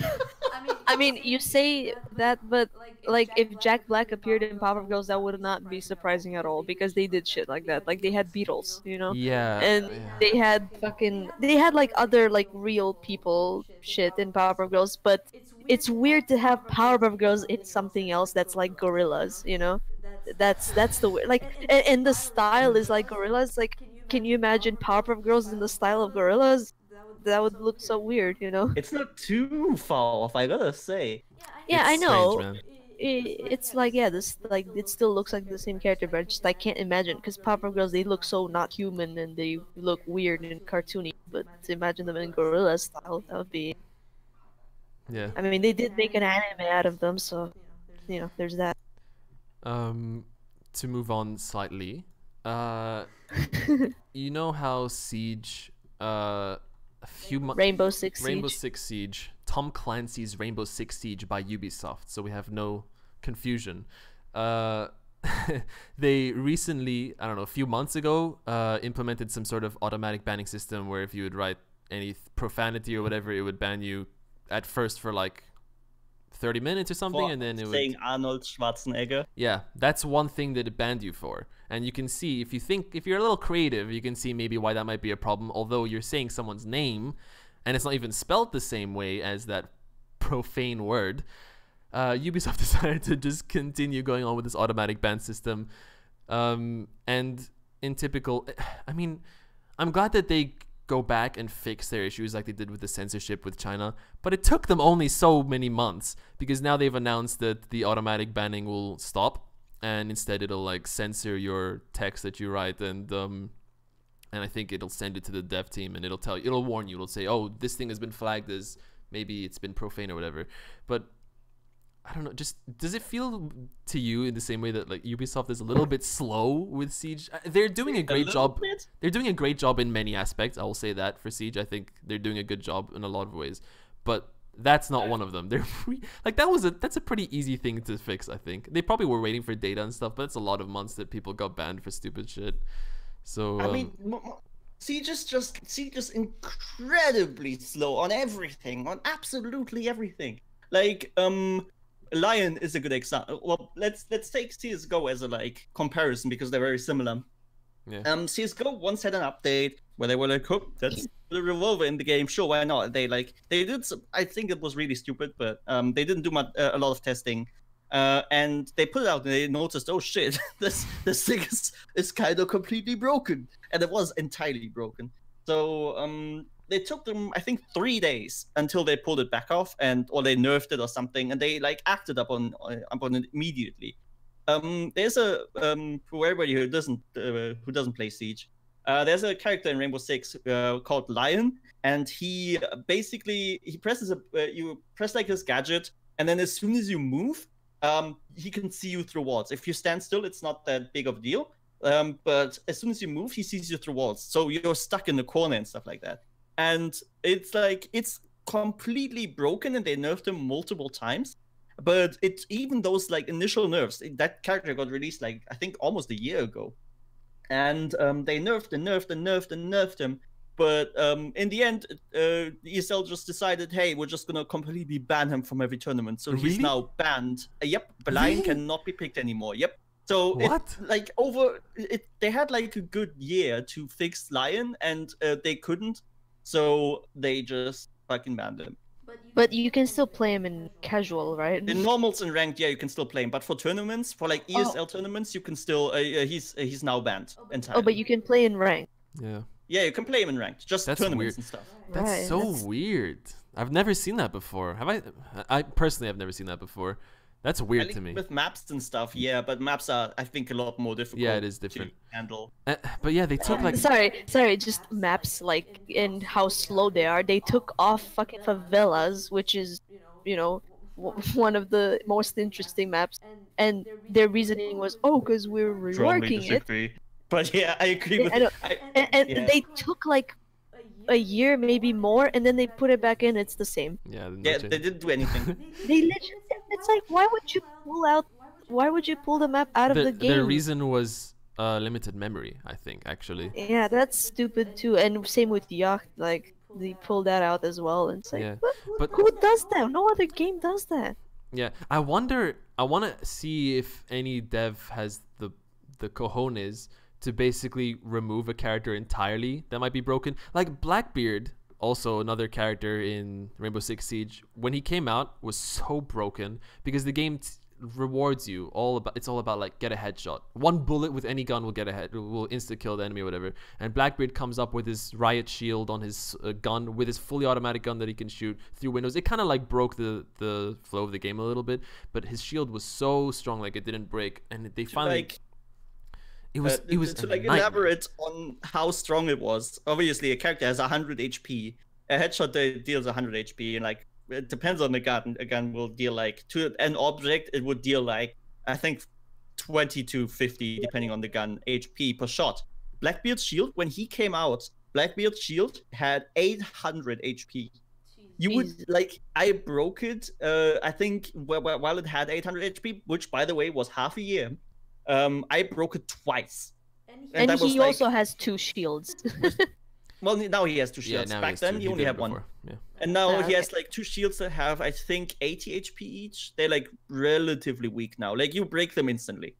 I mean, you say that, but like if Jack Black appeared in Powerpuff Girls, that would not be surprising at all because they did shit like that. Like they had Beatles, you know,
Yeah.
and they had like other like real people shit in Powerpuff Girls, but it's weird to have Powerpuff Girls in something else that's like gorillas, you know. That's the weird like, and the style is like gorillas. Like, can you imagine Powerpuff Girls in the style of gorillas? That would look so weird, you know.
It's not too far off, I gotta say.
Yeah, I
It's
know.
strange, man.
It's like, yeah, this like it still looks like the same character, but I can't imagine because Powerpuff Girls, they look so not human and they look weird and cartoony. But to imagine them in gorilla style, that would be.
Yeah.
I mean, they did make an anime out of them, so you know, there's that.
To move on slightly, you know how Siege, a few months.
Rainbow Six Siege.
Rainbow Six Siege, Tom Clancy's Rainbow Six Siege by Ubisoft, so we have no confusion. They recently, I don't know, a few months ago, implemented some sort of automatic banning system where if you would write any profanity or whatever, it would ban you at first for like 30 minutes or something, and then it would
saying Arnold Schwarzenegger.
Yeah, that's one thing that it banned you for. And you can see, if you're a little creative, you can see maybe why that might be a problem, although you're saying someone's name and it's not even spelled the same way as that profane word. Ubisoft decided to just continue going on with this automatic ban system. And in typical, I mean, I'm glad that they go back and fix their issues like they did with the censorship with China, but it took them only so many months because now they've announced that the automatic banning will stop and instead it'll like censor your text that you write, and I think it'll send it to the dev team and it'll warn you, it'll say, oh, this thing has been flagged as maybe it's been profane or whatever. But I don't know, just does it feel to you in the same way that like Ubisoft is a little bit slow with Siege? They're doing a great job. They're doing a great job in many aspects. I will say that for Siege, I think they're doing a good job in a lot of ways. But that's not one of them. They're like that's a pretty easy thing to fix. I think they probably were waiting for data and stuff, but it's a lot of months that people got banned for stupid shit. So
I mean, Siege is incredibly slow on everything, on absolutely everything. Like Lion is a good example. Well, let's take CSGO as a like comparison because they're very similar.
yeah.
CSGO once had an update where they were like, "Oh, that's the revolver in the game. Sure, why not?" They did some. I think it was really stupid, but they didn't do a lot of testing, and they put it out and they noticed, oh shit, this thing is kind of completely broken, and it was entirely broken. So it took them, I think, 3 days until they pulled it back off, or they nerfed it or something, and they like acted upon it immediately. There's a for everybody who doesn't play Siege, there's a character in Rainbow Six called Lion, and he presses you press like this gadget, and then as soon as you move, he can see you through walls. If you stand still, it's not that big of a deal. But as soon as you move, he sees you through walls. So you're stuck in the corner and stuff like that. And it's completely broken, and they nerfed him multiple times. But it's even those like initial nerfs. That character got released like I think almost a year ago, and they nerfed him. But in the end, ESL just decided, hey, we're just gonna completely ban him from every tournament. So he's
Really?
now banned. Yep, Lion
Really?
cannot be picked anymore. Yep. So
What?
they had like a good year to fix Lion, and they couldn't. So they just fucking banned him.
But you can still play him in casual, right?
In normals and ranked, yeah, you can still play him. But for tournaments, for like ESL tournaments, you can still. He's now banned entirely.
Oh, but you can play in rank.
Yeah.
Yeah, you can play him in ranked, just
That's
tournaments
weird.
and stuff.
That's
Right,
so
that's-
weird. I've never seen that before. Have I? I personally have never seen that before. That's
I
weird
think
to me.
with maps and stuff, yeah, but maps are, I think, a lot more difficult.
Yeah, it is different.
To handle.
But yeah, they took like
Sorry, just maps like and how slow they are. They took off fucking favelas, which is, you know, one of the most interesting maps, and their reasoning was, oh, because we're reworking it.
But yeah, I agree with.
I know. And
yeah.
they took like a year, maybe more, and then they put it back in. It's the same.
yeah.
Yeah, they didn't do anything.
They literally, it's like, why would you pull the map out of the game?
The reason was limited memory, I think, actually.
Yeah, that's stupid too. And same with Yacht. Like, pull that out as well, and it's like,
Yeah,
what?
but
Who does that? No other game does that.
yeah, I wonder. I want to see if any dev has the cojones to basically remove a character entirely that might be broken. Like Blackbeard, also another character in Rainbow Six Siege, when he came out was so broken because the game rewards you it's all about like get a headshot. One bullet with any gun will will insta kill the enemy or whatever. And Blackbeard comes up with his riot shield on his gun, with his fully automatic gun that he can shoot through windows. It kind of like broke the flow of the game a little bit, but his shield was so strong, like it didn't break. And they finally
Like,
it was
to like elaborate on how strong it was. Obviously, a character has 100 HP. A headshot deals 100 HP, and like it depends on the gun. A gun will deal like to an object. It would deal like I think 20 to 50, depending on the gun, HP per shot. Blackbeard's shield, when he came out, Blackbeard's shield had 800 HP. You would like I broke it. I think while it had 800 HP, which by the way was half a year. I broke it twice.
And
that was
he also has 2 shields.
Well, now he has 2
yeah,
shields.
now
Back then, he only had 1.
Yeah.
And now he
okay.
has like 2 shields that have, I think, 80 HP each. They're like relatively weak now. Like you break them instantly,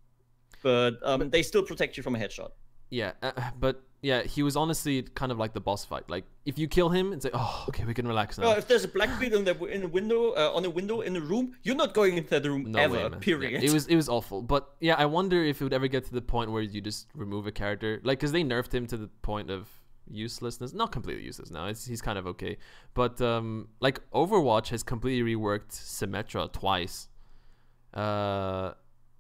but they still protect you from a headshot.
Yeah, but yeah, he was honestly kind of like the boss fight. Like if you kill him, it's like, oh, okay, we can relax now.
If there's a Blackbeard in a window, on a window in a room, you're not going into the room ever.
Man.
Period.
Yeah, it was awful. But yeah, I wonder if it would ever get to the point where you just remove a character, like because they nerfed him to the point of uselessness. Not completely useless now. He's kind of okay. But like Overwatch has completely reworked Symmetra twice.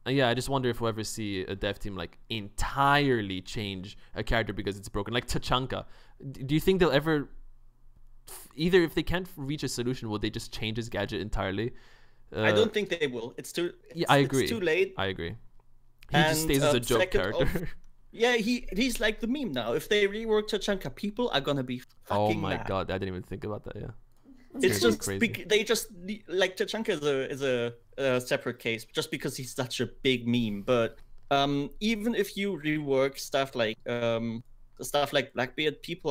Yeah, I just wonder if we'll ever see a dev team like entirely change a character because it's broken. Like Tachanka. Do you think they'll ever, either if they can't reach a solution, will they just change his gadget entirely?
I don't think they will.
Yeah, I agree.
It's too late.
I agree. He just stays as a joke character.
Yeah, he's like the meme now. If they rework Tachanka, people are gonna be fucking
Oh my
mad.
god, I didn't even think about that. Yeah.
It's just
crazy.
they just like Tachanka is a separate case just because he's such a big meme. But even if you rework stuff like Blackbeard, people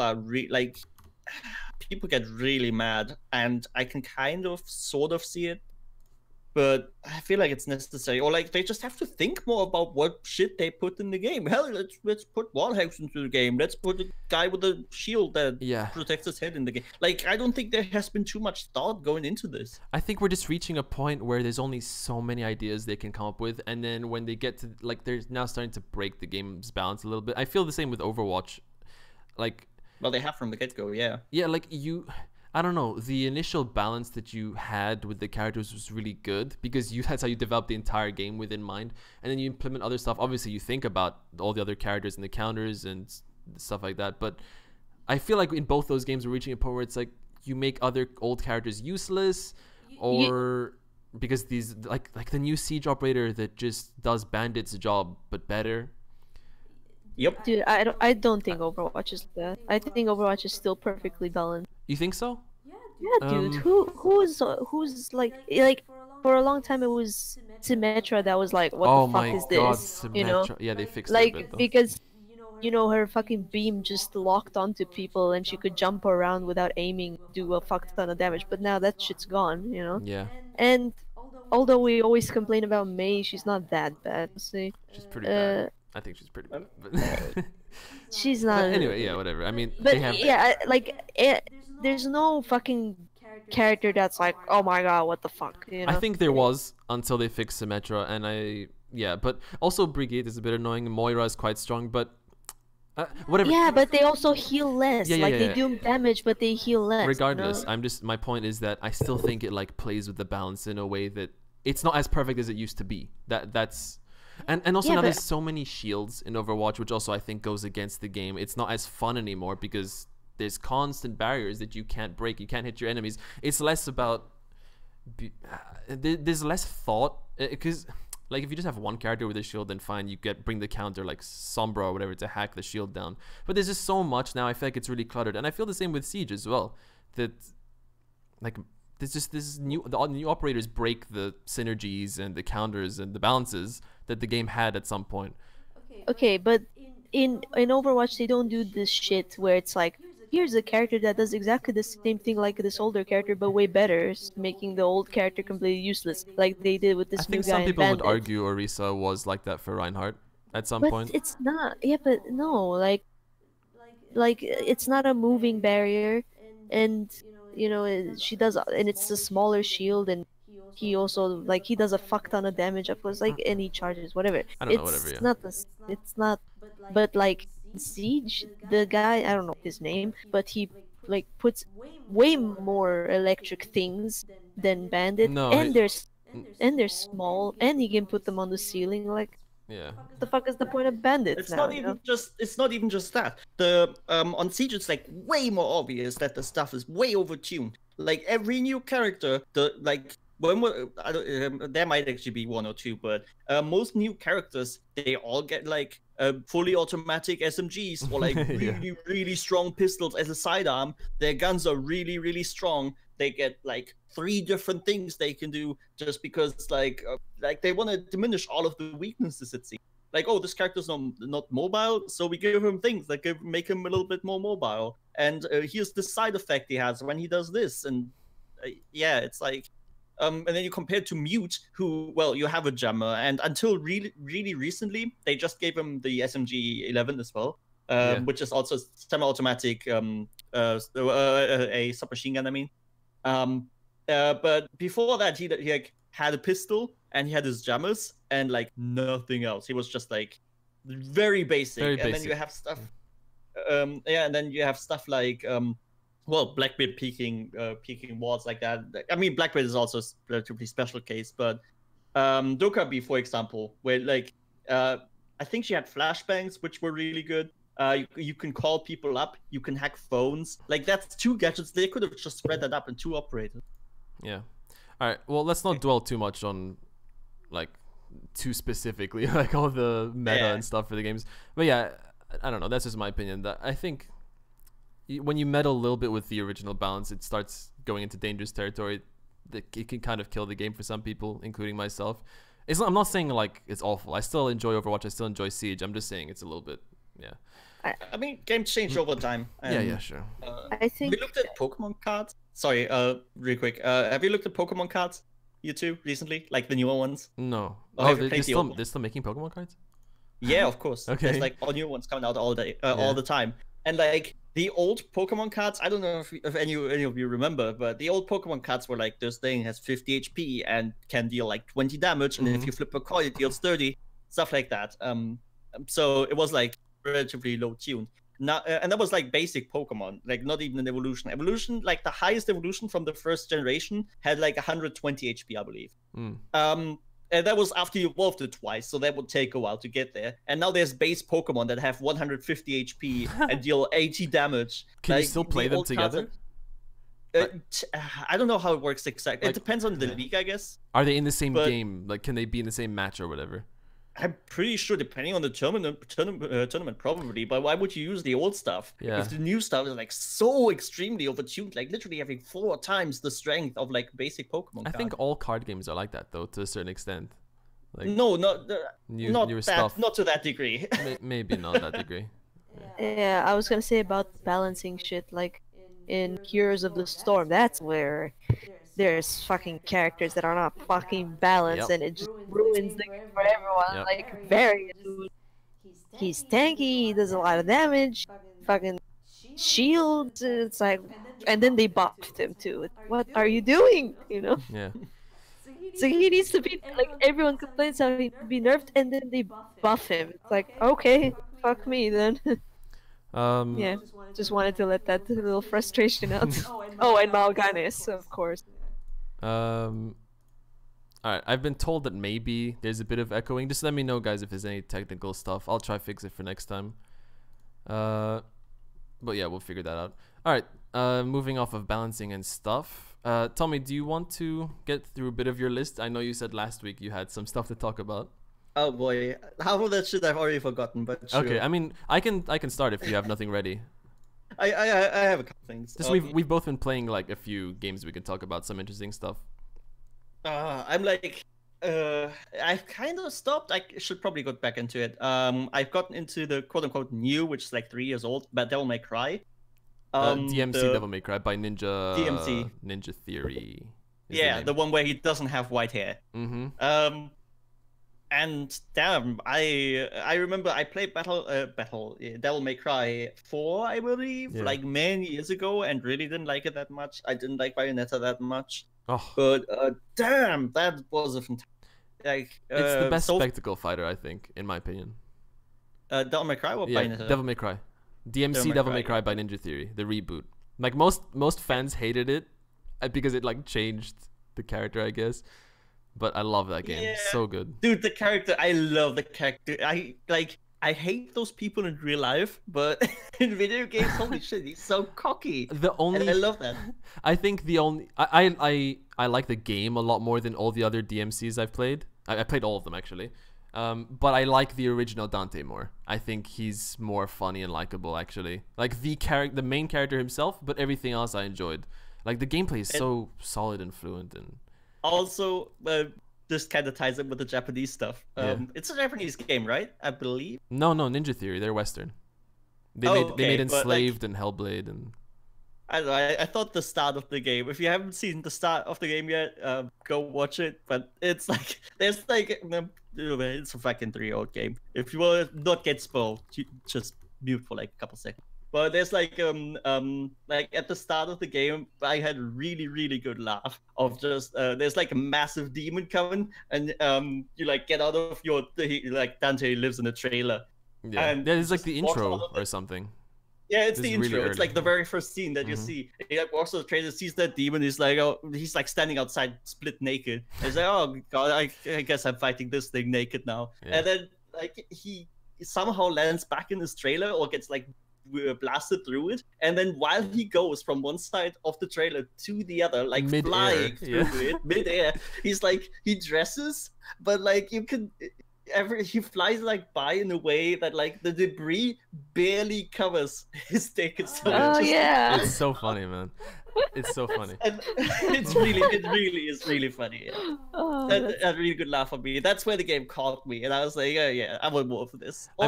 get really mad, and I can kind of sort of see it. But I feel like it's necessary, or like they just have to think more about what shit they put in the game. Hell, let's put wall hacks into the game. Let's put a guy with a shield that protects his head in the game. Like I don't think there has been too much thought going into this.
I think we're just reaching a point where there's only so many ideas they can come up with, and then when they get to like, they're now starting to break the game's balance a little bit. I feel the same with Overwatch. Like,
well, they have from the get-go, yeah.
Yeah, like I don't know, the initial balance that you had with the characters was really good because that's how you develop the entire game with in mind. And then you implement other stuff. Obviously, you think about all the other characters and the counters and stuff like that. But I feel like in both those games, we're reaching a point where it's like you make other old characters useless, or because these like the new Siege operator that just does Bandit's job but better.
Yep.
Dude, I don't think Overwatch is that. I think Overwatch is still perfectly balanced.
You think so?
Yeah, dude. Who's like for a long time it was Symmetra that was like, what the fuck is this?
Symmetra.
You know?
Yeah, they fixed
like
it a bit, though.
because her fucking beam just locked onto people and she could jump around without aiming, do a fuck ton of damage. But now that shit's gone, you know.
Yeah.
And although we always complain about Mei, she's not that bad. See.
She's pretty bad. I think she's pretty bad. But
she's not.
But anyway, yeah, whatever. I mean,
but
they have.
Yeah, there's no fucking character that's like, oh my god, what the fuck, you know?
I think there was until they fixed Symmetra, and but also Brigade is a bit annoying. Moira is quite strong, but whatever.
Yeah, but they also heal less. They do damage, but they heal less.
Regardless, my point is that I still think it like plays with the balance in a way that it's not as perfect as it used to be. That's. And also now there's so many shields in Overwatch, which also I think goes against the game. It's not as fun anymore because there's constant barriers that you can't break. You can't hit your enemies. It's less about there's less thought, because like if you just have one character with a shield, then fine, you bring the counter like Sombra or whatever to hack the shield down. But there's just so much now. I feel like it's really cluttered, and I feel the same with Siege as well. That like there's just the new operators break the synergies and the counters and the balances that the game had at some point.
Okay, but in Overwatch they don't do this shit where it's like, here's a character that does exactly the same thing like this older character, but way better, making the old character completely useless, like they did with
I
this new
think
guy
some
in
people would
Bandit.
argue Orisa was like that for Reinhardt at some
But
point.
it's not. Yeah, but no, like it's not a moving barrier, and she does, and it's a smaller shield, and he also like he does a fuck ton of damage up close, like any charges, whatever.
I don't know, whatever, yeah.
It's not, but like Siege, the guy, I don't know his name, but he like puts way more electric things than Bandit,
No,
and they're small, and he can put them on the ceiling. Like,
yeah.
what the fuck is the point of bandits
It's
now?
not even just. It's not even just that. The on Siege, it's like way more obvious that the stuff is way overtuned. Like every new character, there might actually be one or two, but most new characters, they all get like fully automatic SMGs or like really strong pistols as a sidearm. Their guns are really strong. They get like 3 different things they can do just because like they want to diminish all of the weaknesses, it seems. Like, oh, this character's not mobile, so we give him things that make him a little bit more mobile. And here's the side effect he has when he does this. And yeah, it's like, and then you compare it to Mute, who, well, you have a jammer, and until really recently, they just gave him the SMG-11 as well, which is also semi-automatic, a submachine gun, I mean. But before that, he like had a pistol and he had his jammers and like nothing else. He was just like very basic. And then you have stuff, and then you have stuff like well, Blackbeard peeking walls like that. I mean, Blackbeard is also a relatively special case, but Dokkaebi, for example, where like I think she had flashbangs, which were really good. You can call people up, you can hack phones. Like, that's 2 gadgets. They could have just spread that up in 2 operators.
Yeah. All right. Well, let's not dwell too much on like too specifically like all the meta and stuff for the games. But yeah, I don't know. That's just my opinion. That I think when you meddle a little bit with the original balance, it starts going into dangerous territory. It can kind of kill the game for some people, including myself. I'm not saying like it's awful. I still enjoy Overwatch. I still enjoy Siege. I'm just saying it's a little bit, yeah.
I mean, games change over time. And,
yeah, sure.
I think
we looked at Pokemon cards. Sorry, real quick. Have you looked at Pokemon cards, you two, recently? Like the newer ones?
No.
Oh,
they're still making Pokemon cards?
Yeah, of course.
Okay.
There's like all new ones coming out all the time. And like the old Pokemon cards, I don't know if any of you remember, but the old Pokemon cards were like, this thing has 50 HP and can deal like 20 damage, and if you flip a coin, it deals 30, stuff like that. So it was like relatively low tuned. Now, and that was like basic Pokemon, like not even an evolution. Evolution, like the highest evolution from the first generation, had like 120 HP, I believe. And that was after you evolved it twice, so that would take a while to get there. And now there's base Pokemon that have 150 HP and deal 80 damage.
Can you still play them together?
I don't know how it works exactly. It depends on the league, I guess.
Are they in the same game? Like, can they be in the same match or whatever?
I'm pretty sure, depending on the tournament, probably. But why would you use the old stuff?
Yeah.
If the new stuff is like so extremely overtuned, like literally having 4 times the strength of like basic Pokemon.
I think all card games are like that, though, to a certain extent. Like,
no, not
newer stuff.
Not to that degree.
Maybe not that degree.
Yeah, I was gonna say about balancing shit, like in Heroes of the Storm. That's where there's fucking characters that are not fucking balanced, and it just ruins the game for everyone. Like Varian, he's tanky, he does a lot of damage, fucking shields. It's like, and then they buffed him too. What are you doing? You know?
Yeah.
So he needs to be like, everyone complains how he needs to be nerfed, and then they buff him. It's like, okay, fuck me then. Yeah, just wanted to let that little frustration out. Oh, and Mal'Ganis, of course.
Alright, I've been told that maybe there's a bit of echoing. Just let me know, guys, if there's any technical stuff. I'll try fix it for next time. But yeah, we'll figure that out. Alright, moving off of balancing and stuff. Thomi, do you want to get through a bit of your list? I know you said last week you had some stuff to talk about.
Oh boy, half of that shit I've already forgotten, but sure.
Okay, I mean, I can start if you have nothing ready.
I have a couple things.
Just we've both been playing like a few games we can talk about, some interesting stuff.
I'm like, I've kind of stopped. I should probably go back into it. I've gotten into the quote-unquote new, which is like 3 years old, but Devil May Cry.
DMC Devil May Cry by
DMC.
Ninja Theory.
Yeah, the one where he doesn't have white hair.
Mm-hmm.
And damn, I remember I played Devil May Cry 4, I believe, like many years ago, and really didn't like it that much. I didn't like Bayonetta that much.
Oh.
But damn, that was a fantastic. Like,
it's the best spectacle fighter, I think, in my opinion.
Devil May Cry or Bayonetta?
Devil May Cry. DMC Devil May Cry by Ninja Theory, the reboot. Like most fans hated it because it like changed the character, I guess. But I love that game. So good.
Dude, the character, I love the character. I hate those people in real life, but in video games, holy shit, he's so cocky. And I love that.
I think I like the game a lot more than all the other DMCs I've played. I played all of them actually. But I like the original Dante more. I think he's more funny and likable actually. Like the main character himself, but everything else I enjoyed. Like the gameplay is so solid and fluent and
also this kind of ties in with the Japanese stuff. It's a Japanese game, right? I believe.
No, Ninja Theory. They're Western. They made Enslaved and Hellblade and.
I don't know. I thought the start of the game. If you haven't seen the start of the game yet, go watch it. But it's like it's a fucking 3-year-old game. If you will not get spoiled, just mute for like a couple seconds. But there's like at the start of the game, I had a really good laugh of just there's like a massive demon coming, and you like get out of your like Dante lives in a trailer.
Yeah, and it's like the intro or something.
Yeah, it's the intro. It's like the very first scene that you see. He like walks to the trailer, sees that demon. He's like, he's like standing outside, split naked. He's like, oh god, I guess I'm fighting this thing naked now. Yeah. And then like he somehow lands back in his trailer or gets like blasted through it, and then while he goes from one side of the trailer to the other, like flying through it mid-air, he's like he dresses, but like you can he flies like by in a way that like the debris barely covers his dick.
It's so funny, man. It's so funny.
And it really is really funny. Yeah. That really good laugh on me. That's where the game caught me, and I was like, yeah, I want more of this. Or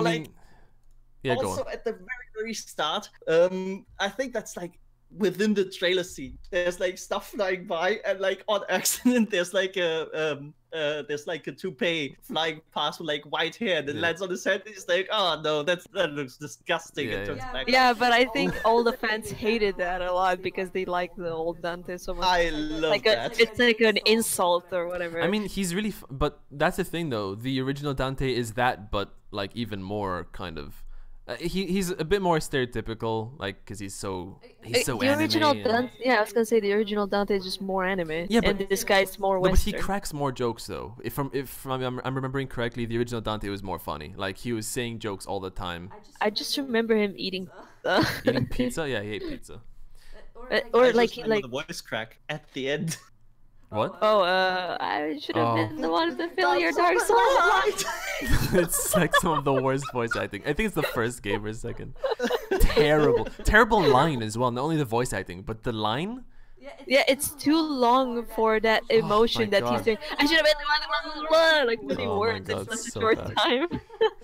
also at the very start, I think that's like within the trailer scene. There's like stuff flying by, and like on accident, there's like a toupee flying past with like white hair that lands on his head. And he's like, oh no, that looks disgusting.
Yeah, but I think all the fans hated that a lot because they like the old Dante so much.
I love that.
It's like an insult or whatever.
I mean, he's really, but that's the thing though. The original Dante is that, but like even more kind of. He's a bit more stereotypical, like because he's so
the original Dante, I was gonna say the original Dante is just more anime. Yeah, but this guy's more Western.
But he cracks more jokes though. If I'm remembering correctly, the original Dante was more funny. Like he was saying jokes all the time.
I just remember him eating
eating pizza. Yeah, he ate pizza.
Or like
the voice crack at the end.
What?
Oh, I should have been the one to fill your dark soul.
It's like some of the worst voice acting. I think it's the first game or second. Terrible line as well. Not only the voice acting, but the line.
Yeah, it's too long for that emotion that he's doing. I should have been the one, like many words in such a short time.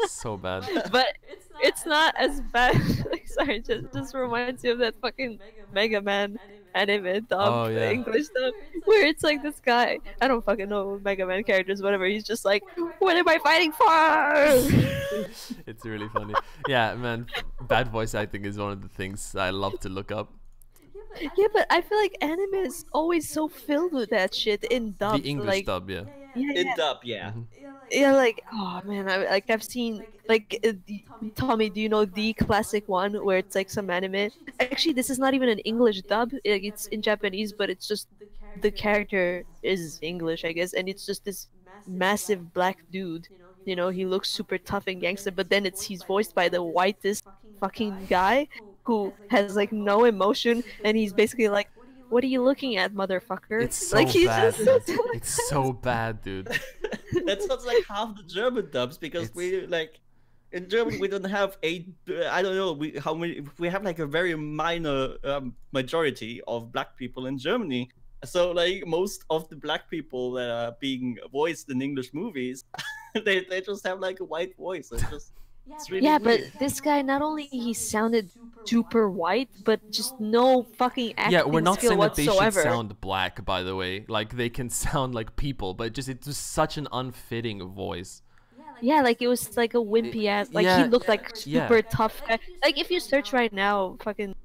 So bad.
But it's not as bad. Like, sorry, just reminds you of that fucking Mega Man anime dub, English dub, where it's like this guy, I don't fucking know Mega Man characters, whatever, he's just like, what am I fighting for?
It's really funny. Yeah, man, bad voice acting is one of the things I love to look up.
Yeah, but I feel like anime is always so filled with that shit in dub.
The English dub, yeah.
In dub, yeah.
Yeah, like, oh man, I've seen, like, Tommy, do you know the classic one where it's like some anime? Actually, this is not even an English dub, it's in Japanese, but it's just, the character is English, I guess, and it's just this massive black dude, you know, he looks super tough and gangster, but then he's voiced by the whitest fucking guy who has like no emotion, and he's basically like, what are you looking at, motherfucker?
It's so
like,
bad. It's so bad, dude.
That sounds like half the German dubs, because we like in Germany we don't have I don't know we have like a very minor majority of black people in Germany. So like most of the black people that are being voiced in English movies, they just have like a white voice. It's just It's really
Yeah,
weird.
but this guy, not only he sounded super white, but just no fucking acting
Yeah, we're not
skill
saying that they should
whatsoever.
sound black, by the way. Like, they can sound like people, but it's just such an unfitting voice.
Yeah, like it was like a wimpy ass. Like
yeah,
he looked like
yeah.
super tough guy. Like if you search right now, fucking,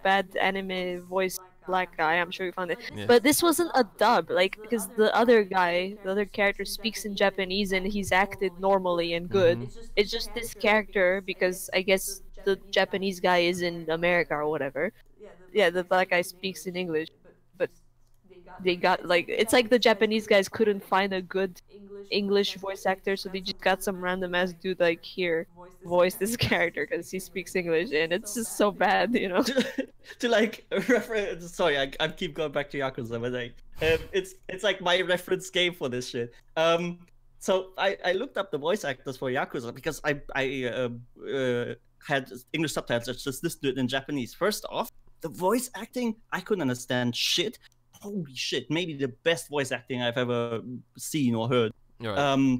bad anime voice black guy, I'm sure you found it.
Yeah.
But this wasn't a dub, like because the other guy, the other character speaks in Japanese and he's acted normally and good. It's just this character because I guess the Japanese guy is in America or whatever. Yeah, the black guy speaks in English, but they got like it's like the Japanese guys couldn't find a good English voice actor, so they just got some random ass dude like here voice this character because he speaks English, and it's just so bad,
To like reference, sorry, I keep going back to Yakuza, but like, it's like my reference game for this shit. So I looked up the voice actors for Yakuza because I had English subtitles. It's just this dude in Japanese. First off, the voice acting I couldn't understand shit. Holy shit, maybe the best voice acting I've ever seen or heard.
Right.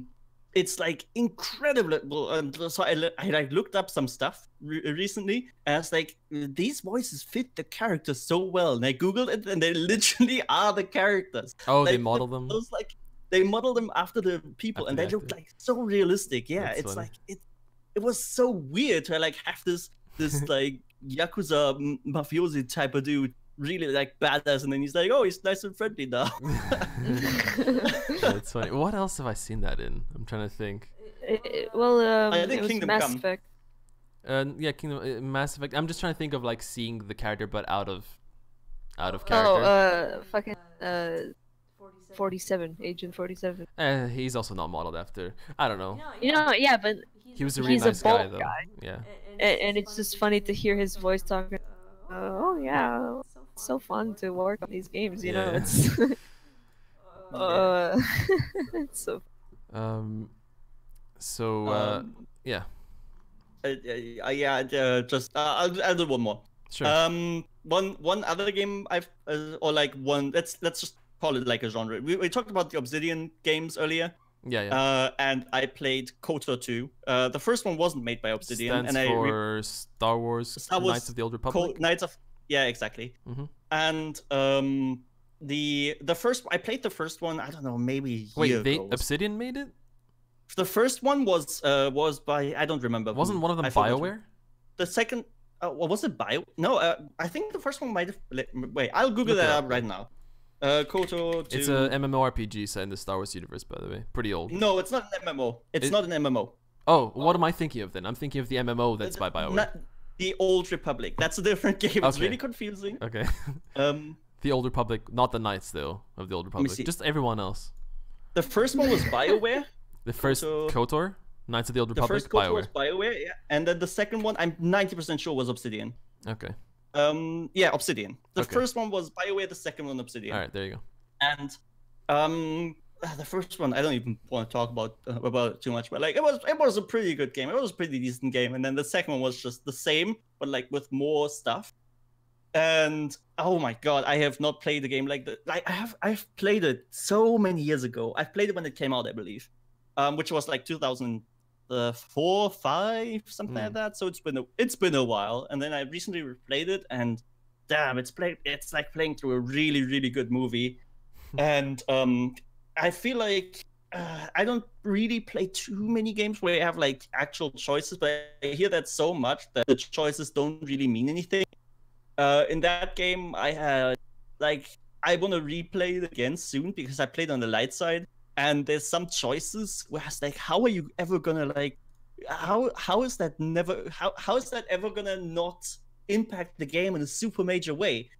It's like incredible. So I like looked up some stuff recently, and I was like, these voices fit the characters so well. And I googled it, and they literally are the characters.
Oh,
like,
they model them?
Those like they model them after the people,
After
and
the
they look
actor.
like so realistic. Yeah,
That's
it's
funny.
like it was so weird to like have this like Yakuza mafiosi type of dude. Really like badass, and then he's like, oh, he's nice and friendly now.
That's funny. What else have I seen that in? I'm trying to think.
I think
it was
Kingdom
Mass
Come.
Effect.
Yeah, Mass Effect. I'm just trying to think of like seeing the character, but out of character.
Fucking 47, Agent 47.
He's also not modeled after. I don't know.
Yeah, but
He was a really
he's
nice
a
guy,
bald
though.
guy.
Yeah.
And it's just funny to hear his voice talking. Oh yeah, it's so fun to work on these games.
Yeah.
It's it's so.
Yeah.
Just I'll do one more.
Sure.
One other game I've or like one. Let's just call it like a genre. We talked about the Obsidian games earlier.
Yeah.
And I played KOTOR 2. The first one wasn't made by Obsidian,
Stands
and
for Star Wars Knights of the Old Republic.
Knights of exactly.
Mm-hmm.
And the first I played the first one. I don't know, maybe a year ago.
Obsidian made it?
The first one was by I don't remember.
Wasn't one of them BioWare?
The second, was it Bio? No, I think the first one might have. Wait, I'll Google that up right now. KOTOR 2.
It's a MMORPG set in the Star Wars universe, by the way. Pretty old.
No, it's not an MMO. It's not an MMO.
Oh, what am I thinking of then? I'm thinking of the MMO that's by BioWare.
Not the Old Republic. That's a different game. It's really confusing.
Okay.
The
Old Republic, not the Knights though of the Old Republic. Just everyone else.
The first one was BioWare.
The first KOTOR, Knights of the Old Republic,
the first KOTOR
BioWare.
was BioWare, yeah. And then the second one, I'm 90% sure was Obsidian.
Okay.
Yeah, Obsidian. The first one was BioWare. The second one, Obsidian.
All right, there you go.
And the first one I don't even want to talk about it too much, but like it was a pretty good game. It was a pretty decent game. And then the second one was just the same, but like with more stuff. And oh my god, I have not played the game like that. Like I've played it so many years ago. I've played it when it came out, I believe, which was like 2004, 5, something like that. So it's been a while. And then I recently replayed it, and damn, it's like playing through a really, really good movie. And I feel like I don't really play too many games where you have like actual choices, but I hear that so much that the choices don't really mean anything. In that game, I had I want to replay it again soon because I played on the light side, and there's some choices where I was like, how are you ever gonna how is that ever gonna not impact the game in a super major way?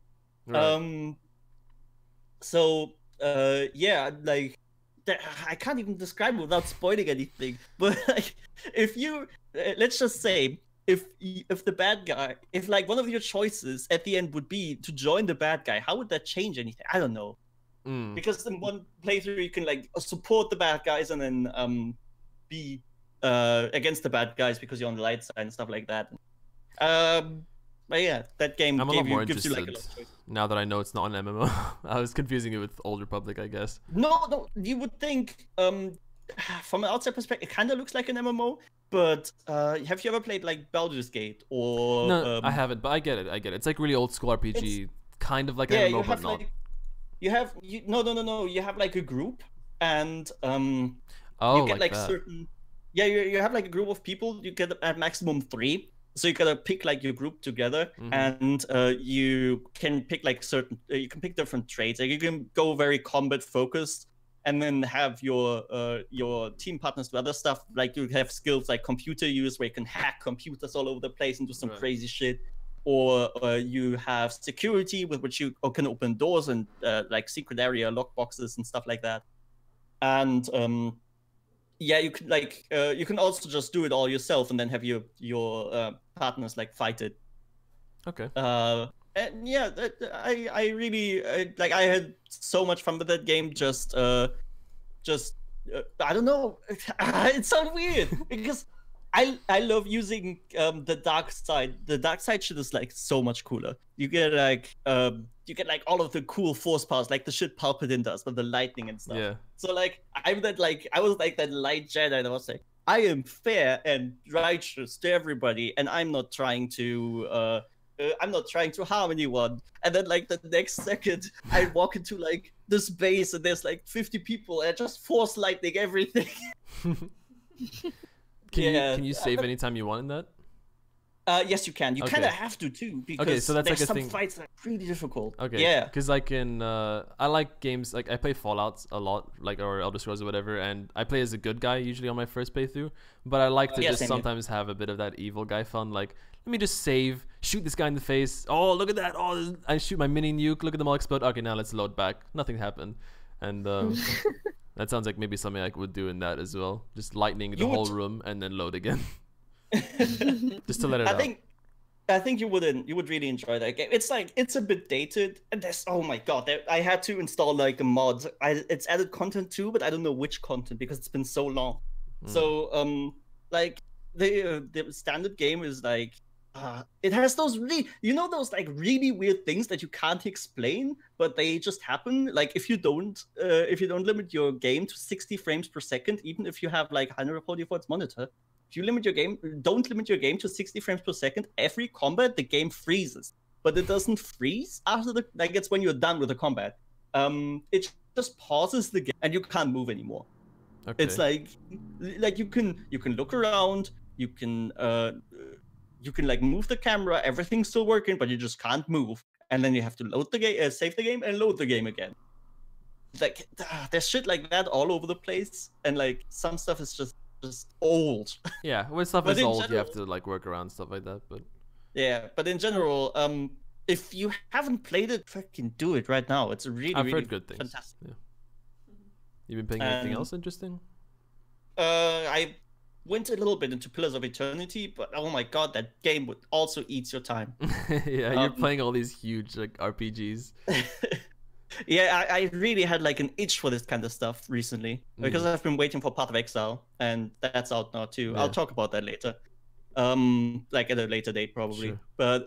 Right.
Yeah, like I can't even describe it without spoiling anything. But like, if you let's just say if the bad guy, if like one of your choices at the end would be to join the bad guy, how would that change anything? I don't know. Because in one playthrough you can like support the bad guys and then be against the bad guys because you're on the light side and stuff like that. But yeah, that game
I'm a lot more
gives you
interested
like a lot of choice.
now that I know it's not an MMO. I was confusing it with Old Republic, I guess.
No, you would think from an outside perspective, it kind of looks like an MMO, But have you ever played like Baldur's Gate or?
No, I haven't, but I get it. I get it. It's like really old school RPG, kind of like
yeah,
an
you
MMO, but
have
not.
like no. You have like a group, and
Oh,
you get like
that.
certain. Yeah, you have like a group of people. You get at maximum 3. So you gotta pick like your group together, and you can pick like you can pick different traits. Like you can go very combat focused, and then have your team partners do other stuff. Like you have skills like computer use, where you can hack computers all over the place and do some crazy shit. Or you have security, with which you can open doors and like secret area lockboxes and stuff like that. And yeah, you can like you can also just do it all yourself, and then have your partners like fight it.
Okay.
And yeah, I really like. I had so much fun with that game. Just I don't know. It sounds weird because I love using the dark side. The dark side shit is like so much cooler. You get like all of the cool force powers, like the shit Palpatine does with the lightning and stuff.
Yeah.
So like I was like that light Jedi that was like, I am fair and righteous to everybody, and I'm not trying to harm anyone. And then like the next second, I walk into like this base and there's like 50 people and just force lightning everything.
Can you save anytime you want in that?
Yes, you can. You kind of have to too, because
so that's
there's
like a
some
thing.
fights that are really difficult.
Okay.
Yeah.
Because like I like games like I play Fallout a lot, like or Elder Scrolls or whatever, and I play as a good guy usually on my first playthrough. But I like to just sometimes have a bit of that evil guy fun. Like, let me just save, shoot this guy in the face. Oh, look at that! Oh, I shoot my mini nuke. Look at them all explode. Okay, now let's load back. Nothing happened, and that sounds like maybe something I would do in that as well. Just lightning the whole room and then load again. Just to let it out.
I think you would really enjoy that game. It's like, it's a bit dated, and there's, oh my god, I had to install like a mod. It's added content too, but I don't know which content because it's been so long. So like the standard game is like it has those really, those like really weird things that you can't explain, but they just happen. Like if you don't limit your game to 60 frames per second, even if you have like 140 Hz monitor. If you don't limit your game to 60 frames per second, every combat the game freezes. But it doesn't freeze after it's when you're done with the combat. It just pauses the game and you can't move anymore. Okay. It's like you can look around, you can like move the camera, everything's still working, but you just can't move. And then you have to load the game, save the game, and load the game again. Like there's shit like that all over the place, and like some stuff is just old.
Yeah, when stuff is old, you have to like work around stuff like that. But
yeah, but in general, if you haven't played it, fucking do it right now. It's a really,
I've
really
heard good things.
Fantastic.
Yeah. You been playing anything else interesting?
I went a little bit into Pillars of Eternity, but oh my god, that game would also eat your time.
Yeah, you're playing all these huge like RPGs.
Yeah, I really had like an itch for this kind of stuff recently because I've been waiting for Path of Exile, and that's out now too. Yeah. I'll talk about that later, like at a later date probably. Sure. But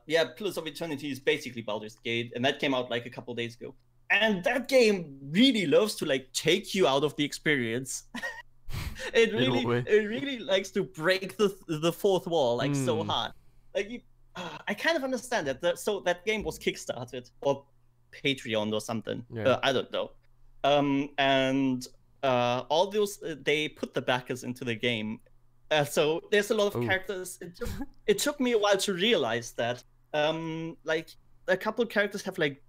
yeah, Pillars of Eternity is basically Baldur's Gate, and that came out like a couple days ago. And that game really loves to like take you out of the experience. It really likes to break the fourth wall like so hard. Like I kind of understand that. So that game was kickstarted or Patreon or something. Yeah. I don't know. And all those they put the backers into the game. So there's a lot of characters. It took me a while to realize that. Like a couple of characters have like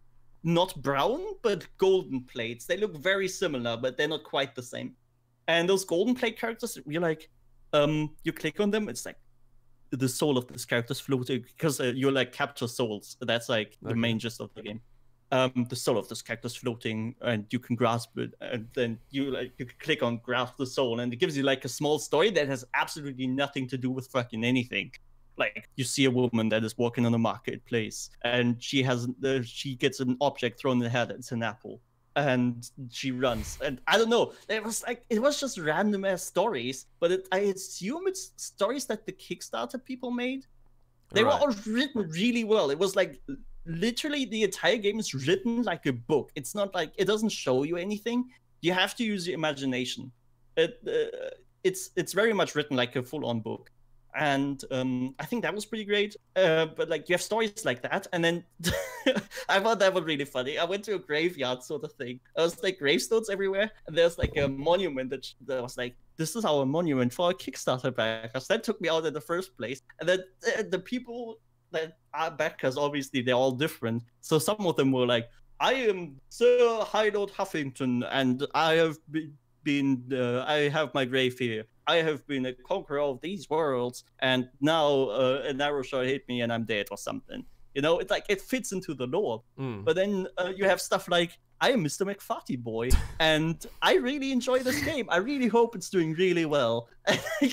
not brown but golden plates. They look very similar, but they're not quite the same. And those golden plate characters, you're like, you click on them, it's like the soul of this character's floating because you like capture souls. That's like the main gist of the game. The soul of this character's floating, and you can grasp it, and then you can click on grasp the soul, and it gives you like a small story that has absolutely nothing to do with fucking anything. Like you see a woman that is walking on a marketplace, and she gets an object thrown in her head. It's an apple. And she runs, and I don't know. It was just random ass stories, but I assume it's stories that the Kickstarter people made. They were all written really well. It was like literally the entire game is written like a book. It's not like it doesn't show you anything. You have to use your imagination. it's very much written like a full-on book. And I think that was pretty great. But like you have stories like that, and then I thought that was really funny. I went to a graveyard sort of thing. There was like gravestones everywhere, and there's like a monument that was like, "This is our monument for our Kickstarter backers." That took me out in the first place. And then the people that are backers, obviously they're all different. So some of them were like, "I am Sir Hylord Huffington, and I have I have my grave here. I have been a conqueror of these worlds, and now an arrow shot hit me and I'm dead," or something. You know, it's like it fits into the lore. But then you have stuff like, "I am Mr. McFarty Boy, and I really enjoy this game. I really hope it's doing really well."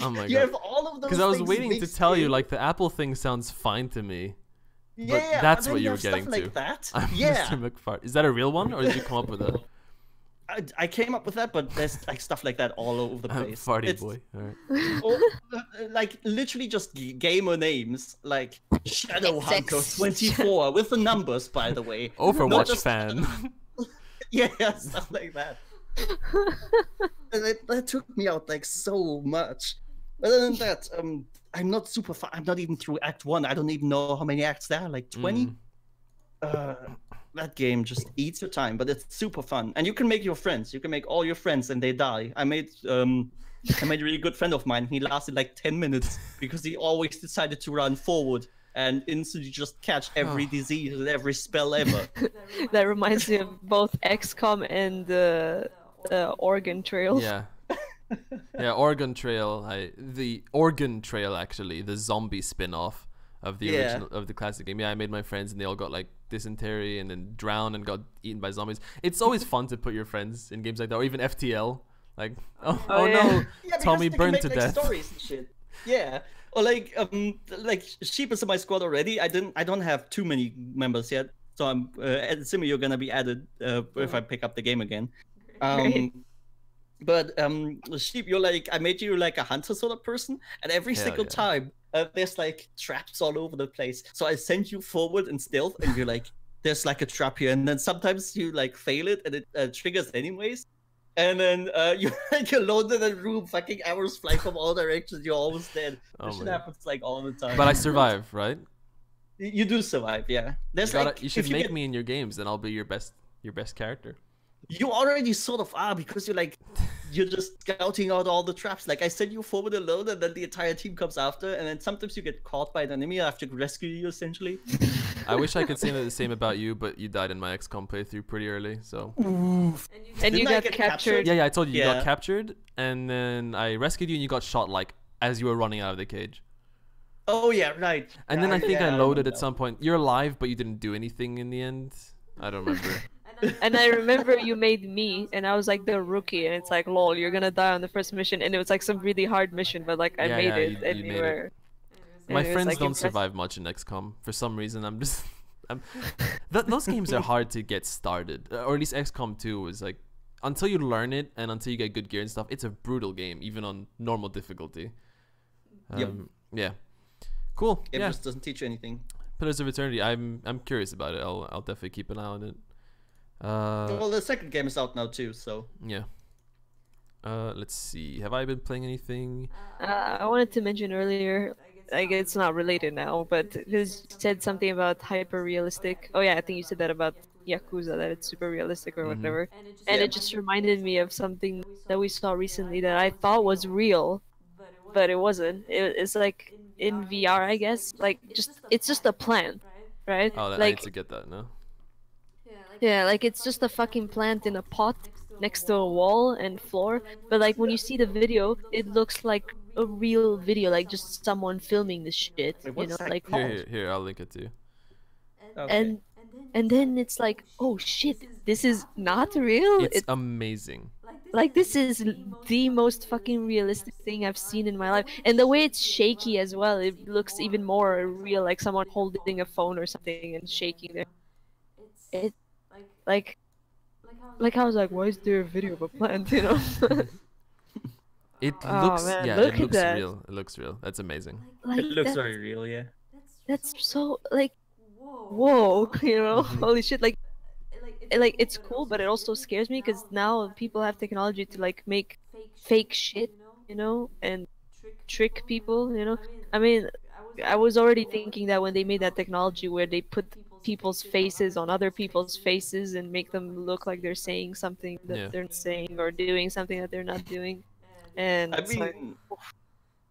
Oh my
You
god!
have all of those.
Because I was
things
waiting to
mixed
tell you,
in.
like the Apple thing sounds fine to me.
Yeah,
But that's
and
what
then
you were
have stuff
getting to.
like that.
I'm
Yeah.
Mr. McFarty. Is that a real one, or did you come up with that?
I came up with that, but there's like stuff like that all over the place.
Farty
It's-
boy. All right.
or, like literally just gamer names like
XX.
Shadowhunter24 with the numbers, by the way.
Overwatch
Not just-
fan.
Yeah, stuff like that. And that took me out like so much. Other than that, I'm not super far. I'm not even through Act 1. I don't even know how many acts there are, like 20. That game just eats your time, but it's super fun. And you can make your friends. You can make all your friends and they die. I made a really good friend of mine. He lasted like 10 minutes because he always decided to run forward and instantly just catch every disease and every spell ever.
That reminds me of both XCOM and Oregon Trail.
Yeah. Yeah, Oregon Trail. The Oregon Trail, actually, the zombie spin-off of the original of the classic game. Yeah, I made my friends and they all got like dysentery and then drowned and got eaten by zombies. It's always fun to put your friends in games like that, or even FTL. Like, oh
yeah.
no,
Yeah, because
Tommy
they can
burned
make,
to
like,
death.
Stories and shit. Yeah. Or like Sheep is in my squad already. I don't have too many members yet, so I'm Simi, you're gonna be added if I pick up the game again.
Great.
But Sheep, you're like, I made you like a hunter sort of person, and every
Hell
single
yeah.
time there's like traps all over the place. So I send you forward in stealth, and you're like, there's like a trap here, and then sometimes you like fail it, and it triggers anyways. And then you're like alone in a room, fucking arrows fly from all directions. You're almost dead.
Oh
This shit
my God.
happens like all the time.
But I survive, right?
You do survive, yeah. There's like,
You should
if
make
get-
me in your games, then I'll be your best character.
You already sort of are, because you're just scouting out all the traps. Like I send you forward alone, and then the entire team comes after, and then sometimes you get caught by an enemy. I have to rescue you essentially.
I wish I could say the same about you, but you died in my XCOM playthrough pretty early, so.
And you
Didn't I
got
get
captured.
Yeah, I told you you
Yeah.
got captured, and then I rescued you, and you got shot like as you were running out of the cage.
Oh yeah, right.
And then I think I
Yeah,
loaded
remember
at some point. You're alive, but you didn't do anything in the end. I don't remember.
And I remember you made me, and I was like the rookie, and it's like, lol, you're gonna die on the first mission, and it was like some really hard mission, but like I
Yeah,
made
yeah,
it,
you
and
made
you
it.
were.
My
and it was,
friends
like,
don't
impressive.
survive much in XCOM. For some reason, I'm just. Those games are hard to get started. Or at least XCOM 2 was like. Until you learn it and until you get good gear and stuff, it's a brutal game, even on normal difficulty.
Yep.
Yeah. Cool.
It
Yeah.
just doesn't teach you anything.
Pillars of Eternity. I'm curious about it. I'll definitely keep an eye on it.
Well, the second game is out now too, so.
Yeah. Let's see. Have I been playing anything?
I wanted to mention earlier, like it's not related now, but you said something about hyper realistic. Oh yeah, I think you said that about Yakuza, that it's super realistic or whatever. And it just reminded me of something that we saw recently that I thought was real, but it wasn't. It's like in VR, I guess. Like it's just a plant, right?
Oh, I need
like
to get that now.
yeah, like it's just a fucking plant in a pot next to a wall and floor. But like when you see the video, it looks like a real video, like just someone filming the shit,
Wait,
you
what's
know,
that
like
called?
Here, I'll link it to you.
Okay.
and then it's like, oh shit, this is not real.
It's
It,
amazing.
like this is the most fucking realistic thing I've seen in my life, and the way it's shaky as well, it looks even more real, like someone holding a phone or something and shaking it. It like I was like, why is there a video of a plant, you know?
It
Oh,
looks,
man,
yeah,
look
it
at
looks
that.
real. It looks real. That's amazing.
Like
It looks
that-
very real, yeah.
that's so like, whoa, you know, holy shit, like it's cool, but it also scares me because now people have technology to like make fake shit, you know, and trick people, you know. I mean, I was already thinking that when they made that technology where they put people's faces on other people's faces and make them look like they're saying something that
Yeah.
they're not saying or doing something that they're not doing. And
I
it's like,
mean,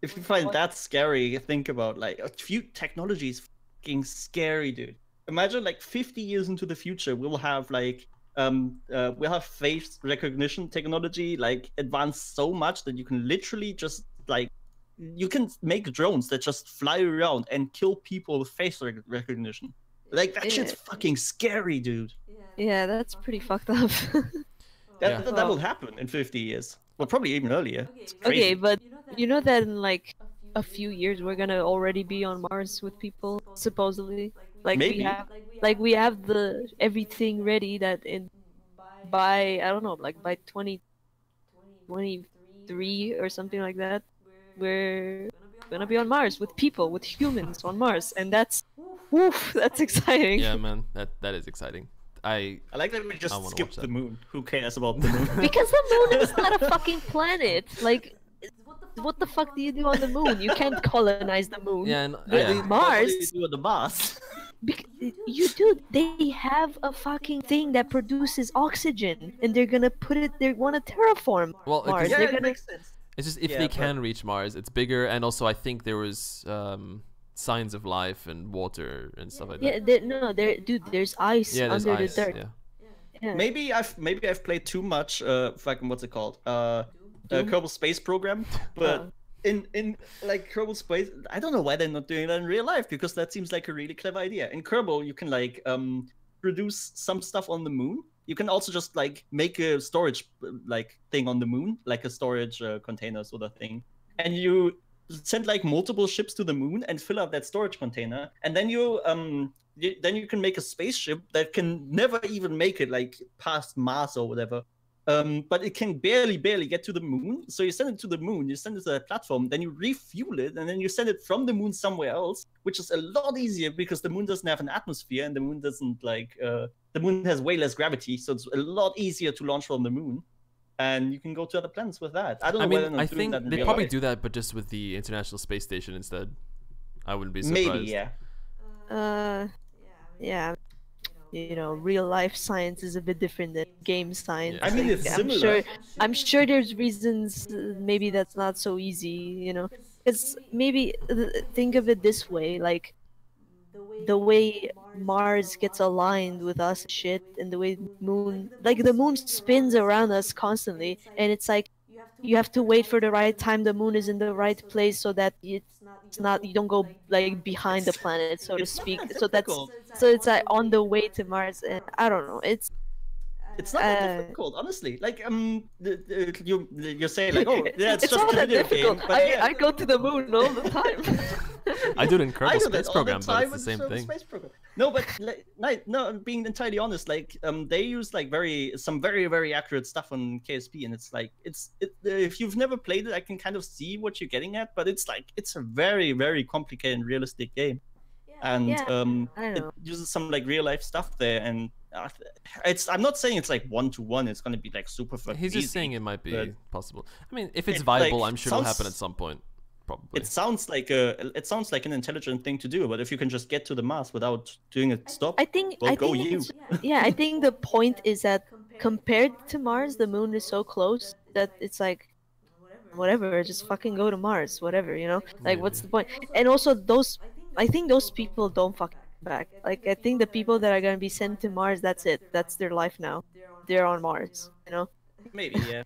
if you find that scary, think about like a few technologies fucking scary, dude. Imagine like 50 years into the future, we'll have face recognition technology like advanced so much that you can literally just like you can make drones that just fly around and kill people with face recognition. Like that shit's fucking scary, dude.
yeah, that's pretty fucked up.
That will happen in 50 years. Well, probably even earlier. It's crazy.
Okay, but you know that in like a few years we're gonna already be on Mars with people, supposedly. Like
Maybe.
we have the everything ready that by I don't know, like by 2023 or something like that, we're gonna be on Mars with people, with humans on Mars, and that's exciting.
Yeah, man, that is exciting. I
like that we just
wanna
skipped
watch
the
that.
moon. Who cares about the moon?
Because the moon is not a fucking planet. Like, what the fuck do you do on the moon? You can't colonize the moon.
Yeah, and
But Mars,
What do you do with the Mars?
you do. They have a fucking thing that produces oxygen, and they're gonna put it. They want to terraform
Well,
Mars.
yeah,
They're
it
gonna.
makes sense.
it's just if
Yeah,
they
but-
can reach Mars, it's bigger, and also I think there was signs of life and water and stuff like
Yeah,
that.
dude. There's ice
Yeah, there's
under
ice.
the dirt.
Yeah.
Yeah.
Maybe I've played too much fucking what's it called? Kerbal Space Program, but in like Kerbal Space, I don't know why they're not doing that in real life because that seems like a really clever idea. In Kerbal, you can like produce some stuff on the moon. You can also just like make a storage like thing on the moon, like a storage container sort of thing, and you send like multiple ships to the moon and fill up that storage container, and then you can make a spaceship that can never even make it like past Mars or whatever. But it can barely get to the moon. So you send it to the moon, you send it to that platform, then you refuel it, and then you send it from the moon somewhere else, which is a lot easier because the moon doesn't have an atmosphere and the moon doesn't like the moon has way less gravity, so it's a lot easier to launch from the moon. And you can go to other planets with that. I don't know
I
why
mean,
they're not
I
doing
think
that in
they
real
probably
life.
do that, but just with the International Space Station instead. I wouldn't be surprised.
Maybe, yeah.
Yeah. You know, real life science is a bit different than game science.
Yeah.
I mean,
Like,
it's similar.
I'm sure there's reasons maybe that's not so easy, you know. Because maybe think of it this way, like the way Mars gets aligned with us and shit, and the way moon, like the moon spins around us constantly, and it's like you have to wait for the right time the moon is in the right place so that it's not you don't go like behind the planet, so to
It's not
speak.
that
So that's
difficult.
so it's like on the way to Mars, and I don't know. It's
It's not that difficult, honestly. Like you say like, oh yeah, it's just
not
a
that
video
difficult.
game. But yeah,
I go to the moon all the time.
I do it in
I
Kerbal
do that
Space
all
Program,
the
but
time
it's the
with
same
the
thing.
Space Program. No, but like, no, being entirely honest, like they use like some very accurate stuff on KSP, and it's like if you've never played it, I can kind of see what you're getting at, but it's a very complicated and realistic game, and
Yeah, I
it
know.
uses some like real life stuff there, and I'm not saying it's like 1-to-1. It's gonna be like super fucking
He's just
easy,
saying it might be
but
possible. I mean, if it's
it,
viable,
like,
I'm sure it'll happen
sounds-
at some point. Probably.
it sounds like an intelligent thing to do, but if you can just get to the Mars without doing a stop,
I think
well,
I
go
think
you.
yeah, I think the point is that compared to Mars, the moon is so close that it's like whatever, just fucking go to Mars, whatever, you know? Like what's the point? And also I think those people don't fucking back. Like I think the people that are going to be sent to Mars, that's it. That's their life now. They're on Mars, you know?
Maybe, yeah.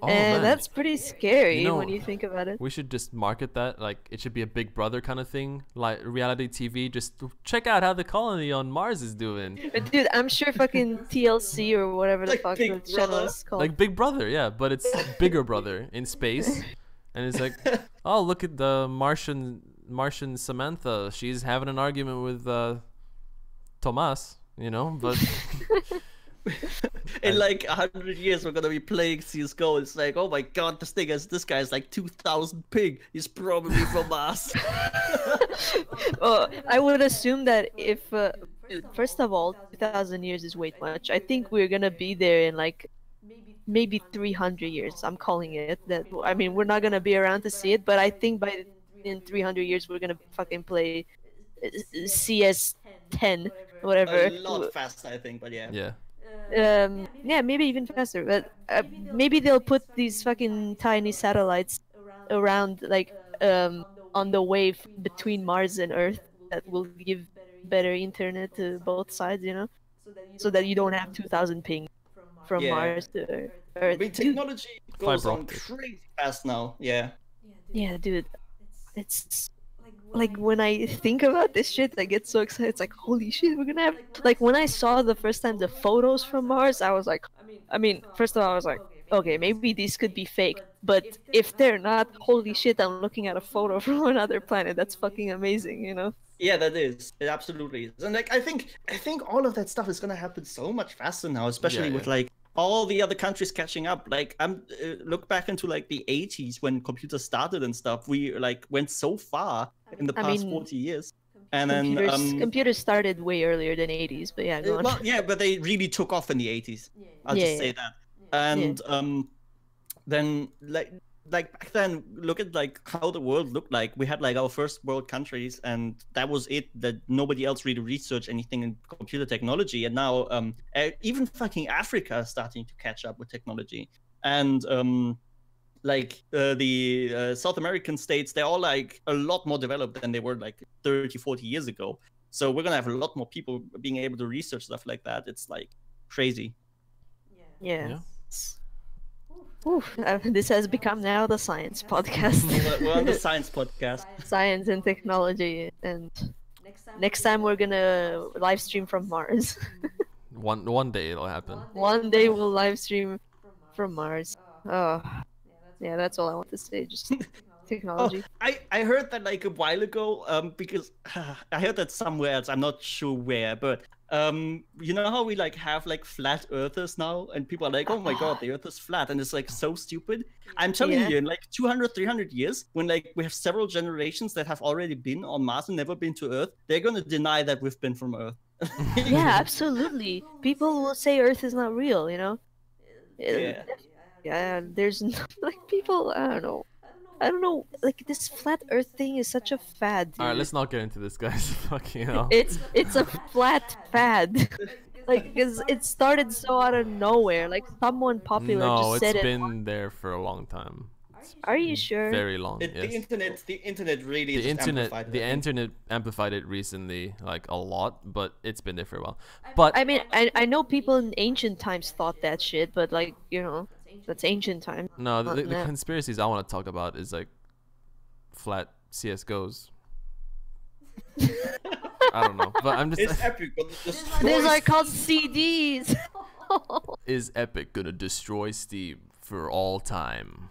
Oh,
And
man.
that's pretty scary
You know,
when you think about it.
We should just market that like it should be a Big Brother kind of thing, like reality TV. Just check out how the colony on Mars is doing.
But dude, I'm sure fucking TLC or whatever the
Like
fuck
Big
the channel
Brother.
is called.
Like Big Brother, yeah, but it's Bigger Brother in space, and it's like, oh, look at the Martian Samantha. She's having an argument with Tomas, you know, but.
In like 100 years, we're gonna be playing CSGO. It's like, oh my god, this guy is like 2,000 ping. He's probably from Mars.
Well, I would assume that if, first of all, 2,000 years is way too much. I think we're gonna be there in like maybe 300 years. I'm calling it that. I mean, we're not gonna be around to see it, but I think in 300 years we're gonna fucking play CS 10, whatever.
A lot faster, I think, but yeah.
Yeah.
Yeah, maybe even faster. But maybe they'll put these fucking tiny satellites around, like, on the way between Mars and Earth that will give better internet to both sides, you know, so that you don't have 2,000 ping from Mars to Earth.
I mean, technology goes
Fiber
on
optic.
crazy fast now. Yeah.
Yeah, dude, it's like when I think about this shit, I get so excited. It's like, holy shit, we're gonna have, like, when I saw the first time the photos from Mars, I was like, I mean, first of all, I was like, okay, maybe these could be fake, but if they're not, holy shit, I'm looking at a photo from another planet. That's fucking amazing, you know?
Yeah, that is. It absolutely is. And like I think all of that stuff is gonna happen so much faster now, especially with like all the other countries catching up. Like I'm look back into like the 80s when computers started and stuff. We like went so far in the past 40 years. And then
computers started way earlier than 80s, but yeah, go on.
well, yeah, but they really took off in the 80s. I'll just say that. And then like back then, look at like how the world looked like. We had like our first world countries, and that was it. That nobody else really researched anything in computer technology. And now even fucking Africa is starting to catch up with technology. And like the South American states, they're all like a lot more developed than they were like 30, 40 years ago. So we're gonna have a lot more people being able to research stuff like that. It's like crazy.
Yeah. Oof, this has become now the science podcast.
We're on the science podcast.
Science and technology, and next time we're gonna live stream from Mars.
One day it'll happen.
One day we'll live stream from Mars. Oh, yeah, that's all I want to say. Just technology.
Oh, I heard that like a while ago, because I heard that somewhere else. I'm not sure where, but you know how we like have like flat earthers now, and people are like, oh my god, the earth is flat, and it's like so stupid. I'm telling you, in like 200, 300 years, when like we have several generations that have already been on Mars and never been to Earth, they're gonna deny that we've been from Earth.
Yeah, absolutely. People will say Earth is not real, you know? Yeah, there's like people, I don't know, like this flat Earth thing is such a fad, dude.
Alright, let's not get into this, guys. Fucking hell.
It's a flat fad. Like, because it started so out of nowhere. Like, someone popular just said it.
No, it's been there for a long time.
Are you sure?
Very long, yes.
The internet really amplified
the internet amplified it recently, like a lot, but it's been there for a while. But
I mean, I know people in ancient times thought that shit, but like, you know, that's ancient time.
No, the conspiracies I want to talk about is like flat CSGOs. I don't know, but I'm just.
It's epic.
These are called CDs.
Is Epic gonna destroy Steam for all time?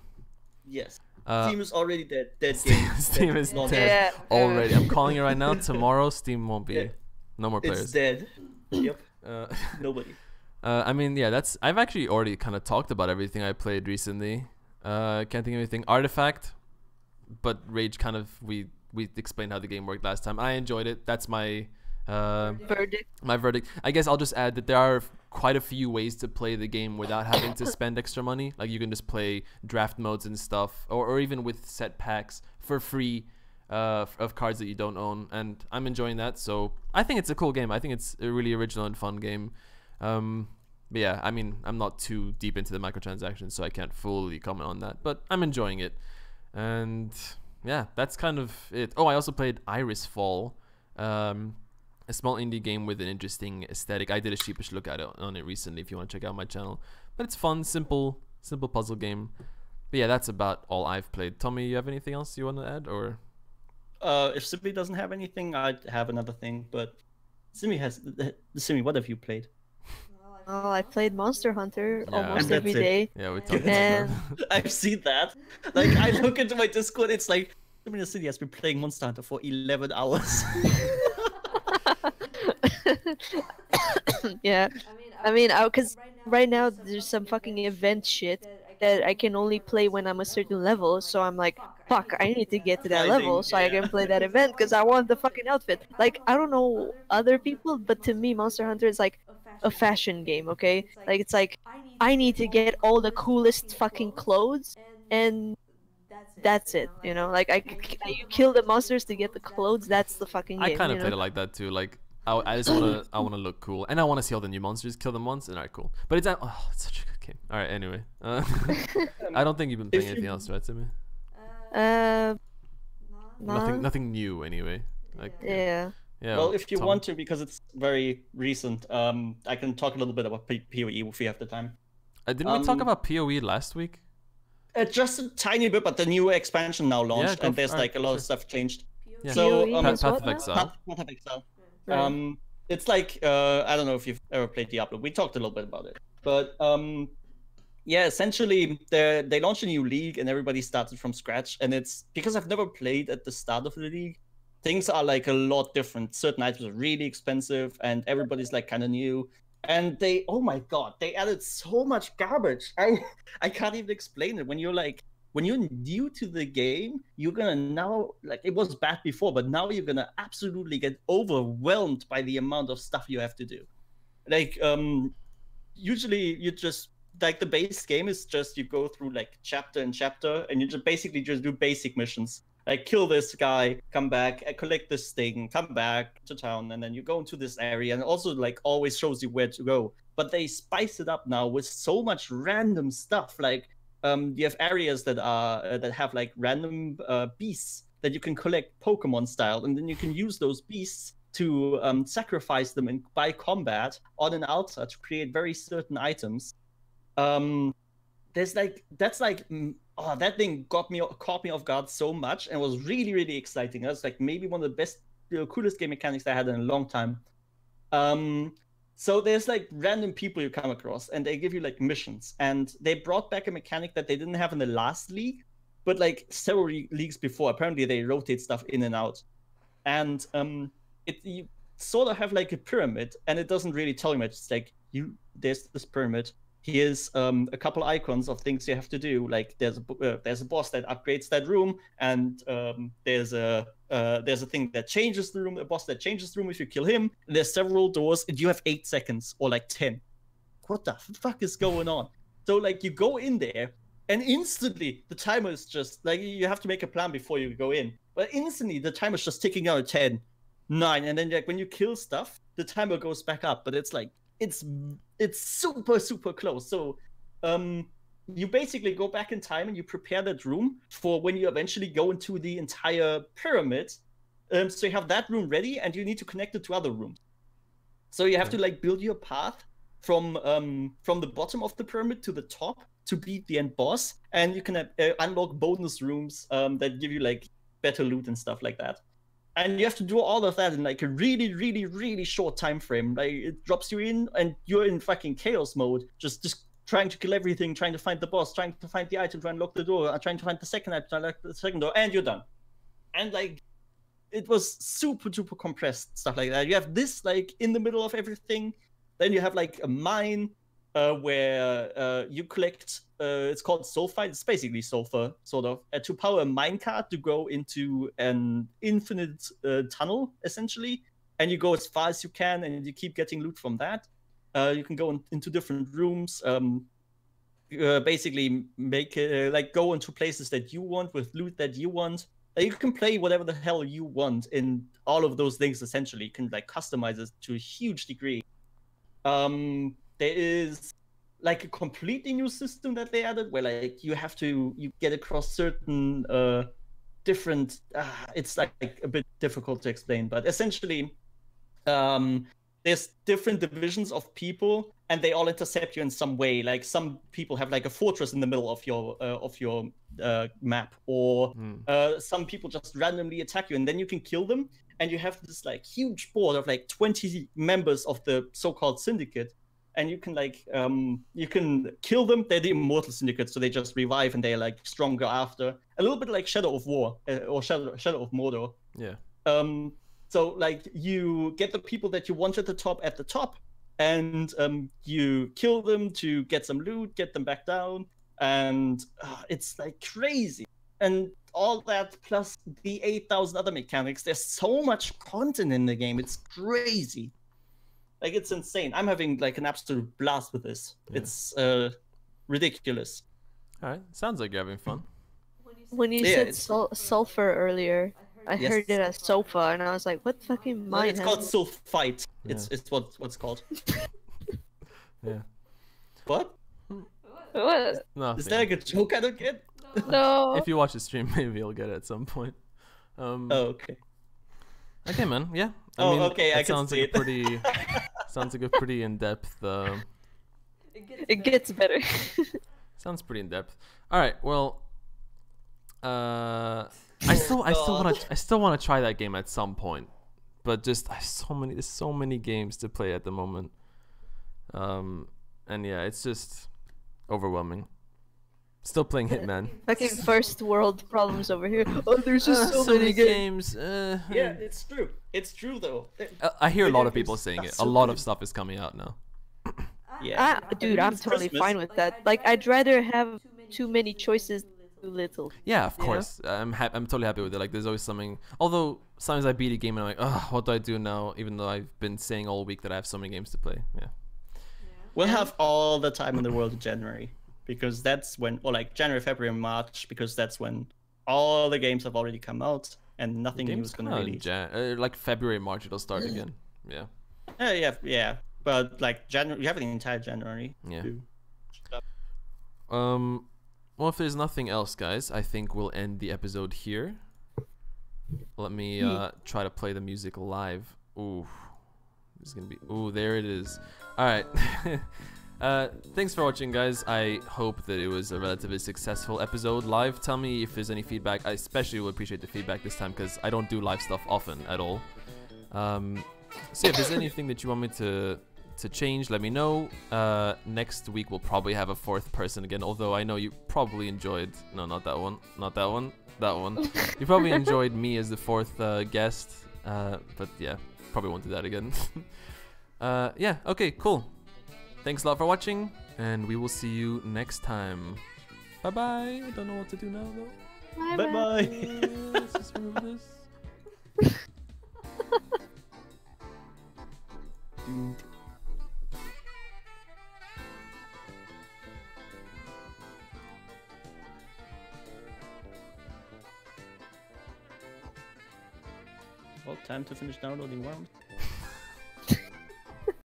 Yes. Steam is already dead.
Steam is dead already. I'm calling it right now. Tomorrow, Steam won't be. No more players.
It's dead. Yep. Nobody.
I mean, yeah, I've actually already kind of talked about everything I played recently. Can't think of anything. Artifact, but Rage kind of we explained how the game worked last time. I enjoyed it. That's my
verdict.
My verdict. I guess I'll just add that there are quite a few ways to play the game without having to spend extra money. Like you can just play draft modes and stuff, or even with set packs for free of cards that you don't own. And I'm enjoying that. So I think it's a cool game. I think it's a really original and fun game. But yeah, I mean, I'm not too deep into the microtransactions, so I can't fully comment on that. But I'm enjoying it. And yeah, that's kind of it. Oh, I also played Iris Fall. A small indie game with an interesting aesthetic. I did a sheepish look at it on it recently if you want to check out my channel. But it's fun, simple puzzle game. But yeah, that's about all I've played. Tommy, you have anything else you want to add, or?
If Simi doesn't have anything, I'd have another thing. But Simi, what have you played?
Oh, I played Monster Hunter almost every day.
Yeah, we talked about that.
I've seen that. Like, I look into my Discord, it's like, Simina-Cindy has been playing Monster Hunter for 11 hours.
Yeah, I mean, because right now there's some fucking event shit that I can only play when I'm a certain level, so I'm like, fuck, I need to get to that level so I can play that event because I want the fucking outfit. Like, I don't know other people, but to me Monster Hunter is like a fashion game, okay? Like, it's like I need to get all the coolest fucking clothes, and that's it. You know, like you kill the monsters to get the clothes. That's the fucking
I
game.
kind of
you
played
know?
it like that too. Like I just wanna look cool, and I wanna see all the new monsters, kill them once, and alright, cool. But it's such a good game. All right, anyway, I don't think you've been playing anything else, right, Timmy? Nothing new anyway. Like
Yeah.
yeah.
Well, if you
Tom?
want to, because it's very recent, I can talk a little bit about PoE if we have the time.
Didn't we talk about PoE last week?
Just a tiny bit, but the new expansion now launched,
go
and there's
for-
like a lot
sure.
of stuff changed.
Yeah.
So,
PoE has
Path
what
of
now?
Exile.
Path of Exile.
Right.
It's like I don't know if you've ever played Diablo. We talked a little bit about it, but yeah, essentially they launched a new league and everybody started from scratch. And it's because I've never played at the start of the league. Things are like a lot different. Certain items are really expensive, and everybody's like kind of new. And oh my god, they added so much garbage. I can't even explain it. When you're new to the game, you're gonna now, like, it was bad before, but now you're gonna absolutely get overwhelmed by the amount of stuff you have to do. Like, usually you just, like, the base game is just you go through like chapter and chapter, and you just basically just do basic missions. Like, kill this guy, come back, collect this thing, come back to town, and then you go into this area, and also like always shows you where to go. But they spice it up now with so much random stuff. Like, you have areas that are that have like random beasts that you can collect Pokemon style, and then you can use those beasts to sacrifice them by combat on an altar to create very certain items. That thing caught me off guard so much, and was really, really exciting. That's like maybe one of the best, coolest game mechanics I had in a long time. So there's like random people you come across, and they give you like missions, and they brought back a mechanic that they didn't have in the last league, but like several leagues before. Apparently they rotate stuff in and out, and you sort of have like a pyramid, and it doesn't really tell you much. It's like, there's this pyramid. Here's a couple icons of things you have to do. Like, there's a boss that upgrades that room, and there's a thing that changes the room, a boss that changes the room if you kill him. There's several doors, and you have 8 seconds or like 10. What the fuck is going on? So like, you go in there, and instantly the timer is just like, you have to make a plan before you go in. But instantly the timer's just ticking out 10, 9, and then like when you kill stuff, the timer goes back up. But it's like, it's super, super close. So you basically go back in time and you prepare that room for when you eventually go into the entire pyramid. So you have that room ready, and you need to connect it to other rooms. So you have to like build your path from the bottom of the pyramid to the top to beat the end boss, and you can unlock bonus rooms that give you like better loot and stuff like that. And you have to do all of that in like a really, really, really short time frame. Like, it drops you in, and you're in fucking chaos mode, just trying to kill everything, trying to find the boss, trying to find the item, trying to unlock the door, trying to find the second item, trying to unlock the second door, and you're done. And like, it was super, super compressed, stuff like that. You have this like in the middle of everything. Then you have like a mine where you collect. It's called sulfite. It's basically sulfur, sort of, to power a minecart to go into an infinite tunnel, essentially. And you go as far as you can, and you keep getting loot from that. You can go into different rooms. Basically, like go into places that you want with loot that you want. You can play whatever the hell you want in all of those things. Essentially, you can like customize it to a huge degree. There is like a completely new system that they added, where like you get across certain different. It's like a bit difficult to explain, but essentially, there's different divisions of people, and they all intercept you in some way. Like, some people have like a fortress in the middle of your map, or some people just randomly attack you, and then you can kill them. And you have this like huge board of like 20 members of the so-called syndicate, and you can like you can kill them. They're the immortal syndicate, so they just revive, and they're like stronger after. A little bit like Shadow of War or Shadow of Mordor.
Yeah.
So like, you get the people that you want at the top, and you kill them to get some loot, get them back down, and it's like crazy. And all that plus the 8,000 other mechanics. There's so much content in the game. It's crazy. Like it's insane. I'm having like an absolute blast with this.
Yeah.
It's ridiculous.
All right, sounds like you're having fun.
When you
Yeah,
said
it's-
sulfur earlier, I
Yes.
heard it as sofa, and I was like, "What fucking
No,
mind?"
it's called
has
sulfite.
Yeah.
It's what's called.
Yeah.
What?
What?
Nothing.
Is that like a joke I don't get?
No.
If you watch the stream, maybe you'll get it at some point.
Oh, okay.
Okay, man. Yeah.
Oh, okay, I
It
can
sounds
see
like a
it.
pretty. Sounds like a pretty in-depth.
It gets better.
Sounds pretty in-depth. All right. Well. I still want to try that game at some point, but just there's so many games to play at the moment. And yeah, it's just overwhelming. Still playing Hitman.
Fucking first world problems over here. Oh, there's just so many games.
games.
Yeah, it's true. It's true though.
I hear a lot of
Video
people
games
saying
are
it.
so
A lot of
good.
stuff is coming out now.
Yeah.
Dude, I'm
It's
totally
Christmas.
fine with that. Like, I'd rather have too many choices than too little.
Yeah, of
Yeah.
course. I'm totally happy with it. Like, there's always something. Although sometimes I beat a game and I'm like, oh, what do I do now? Even though I've been saying all week that I have so many games to play. Yeah.
We'll have all the time in the world in January because that's when, or like January, February, and March, because that's when all the games have already come out and nothing new
Games
is gonna
come out
release.
in like February, March, it'll start again. Yeah.
Yeah. But like January, you have an entire January.
Yeah.
to-
Well, if there's nothing else, guys, I think we'll end the episode here. Let me try to play the music live. Ooh, this is gonna be. Ooh, there it is. All right. Thanks for watching, guys. I hope that it was a relatively successful episode live. Tell me if there's any feedback. I especially would appreciate the feedback this time because I don't do live stuff often at all. So if there's anything that you want me to change, let me know. Next week we'll probably have a fourth person again, although I know you probably enjoyed not that one, that one. You probably enjoyed me as the fourth guest, but yeah, probably won't do that again. Yeah, okay, cool. Thanks a lot for watching, and we will see you next time. Bye bye. I don't know what to do now though.
Bye bye.
Let's just remove this.
Well, time to finish downloading worms.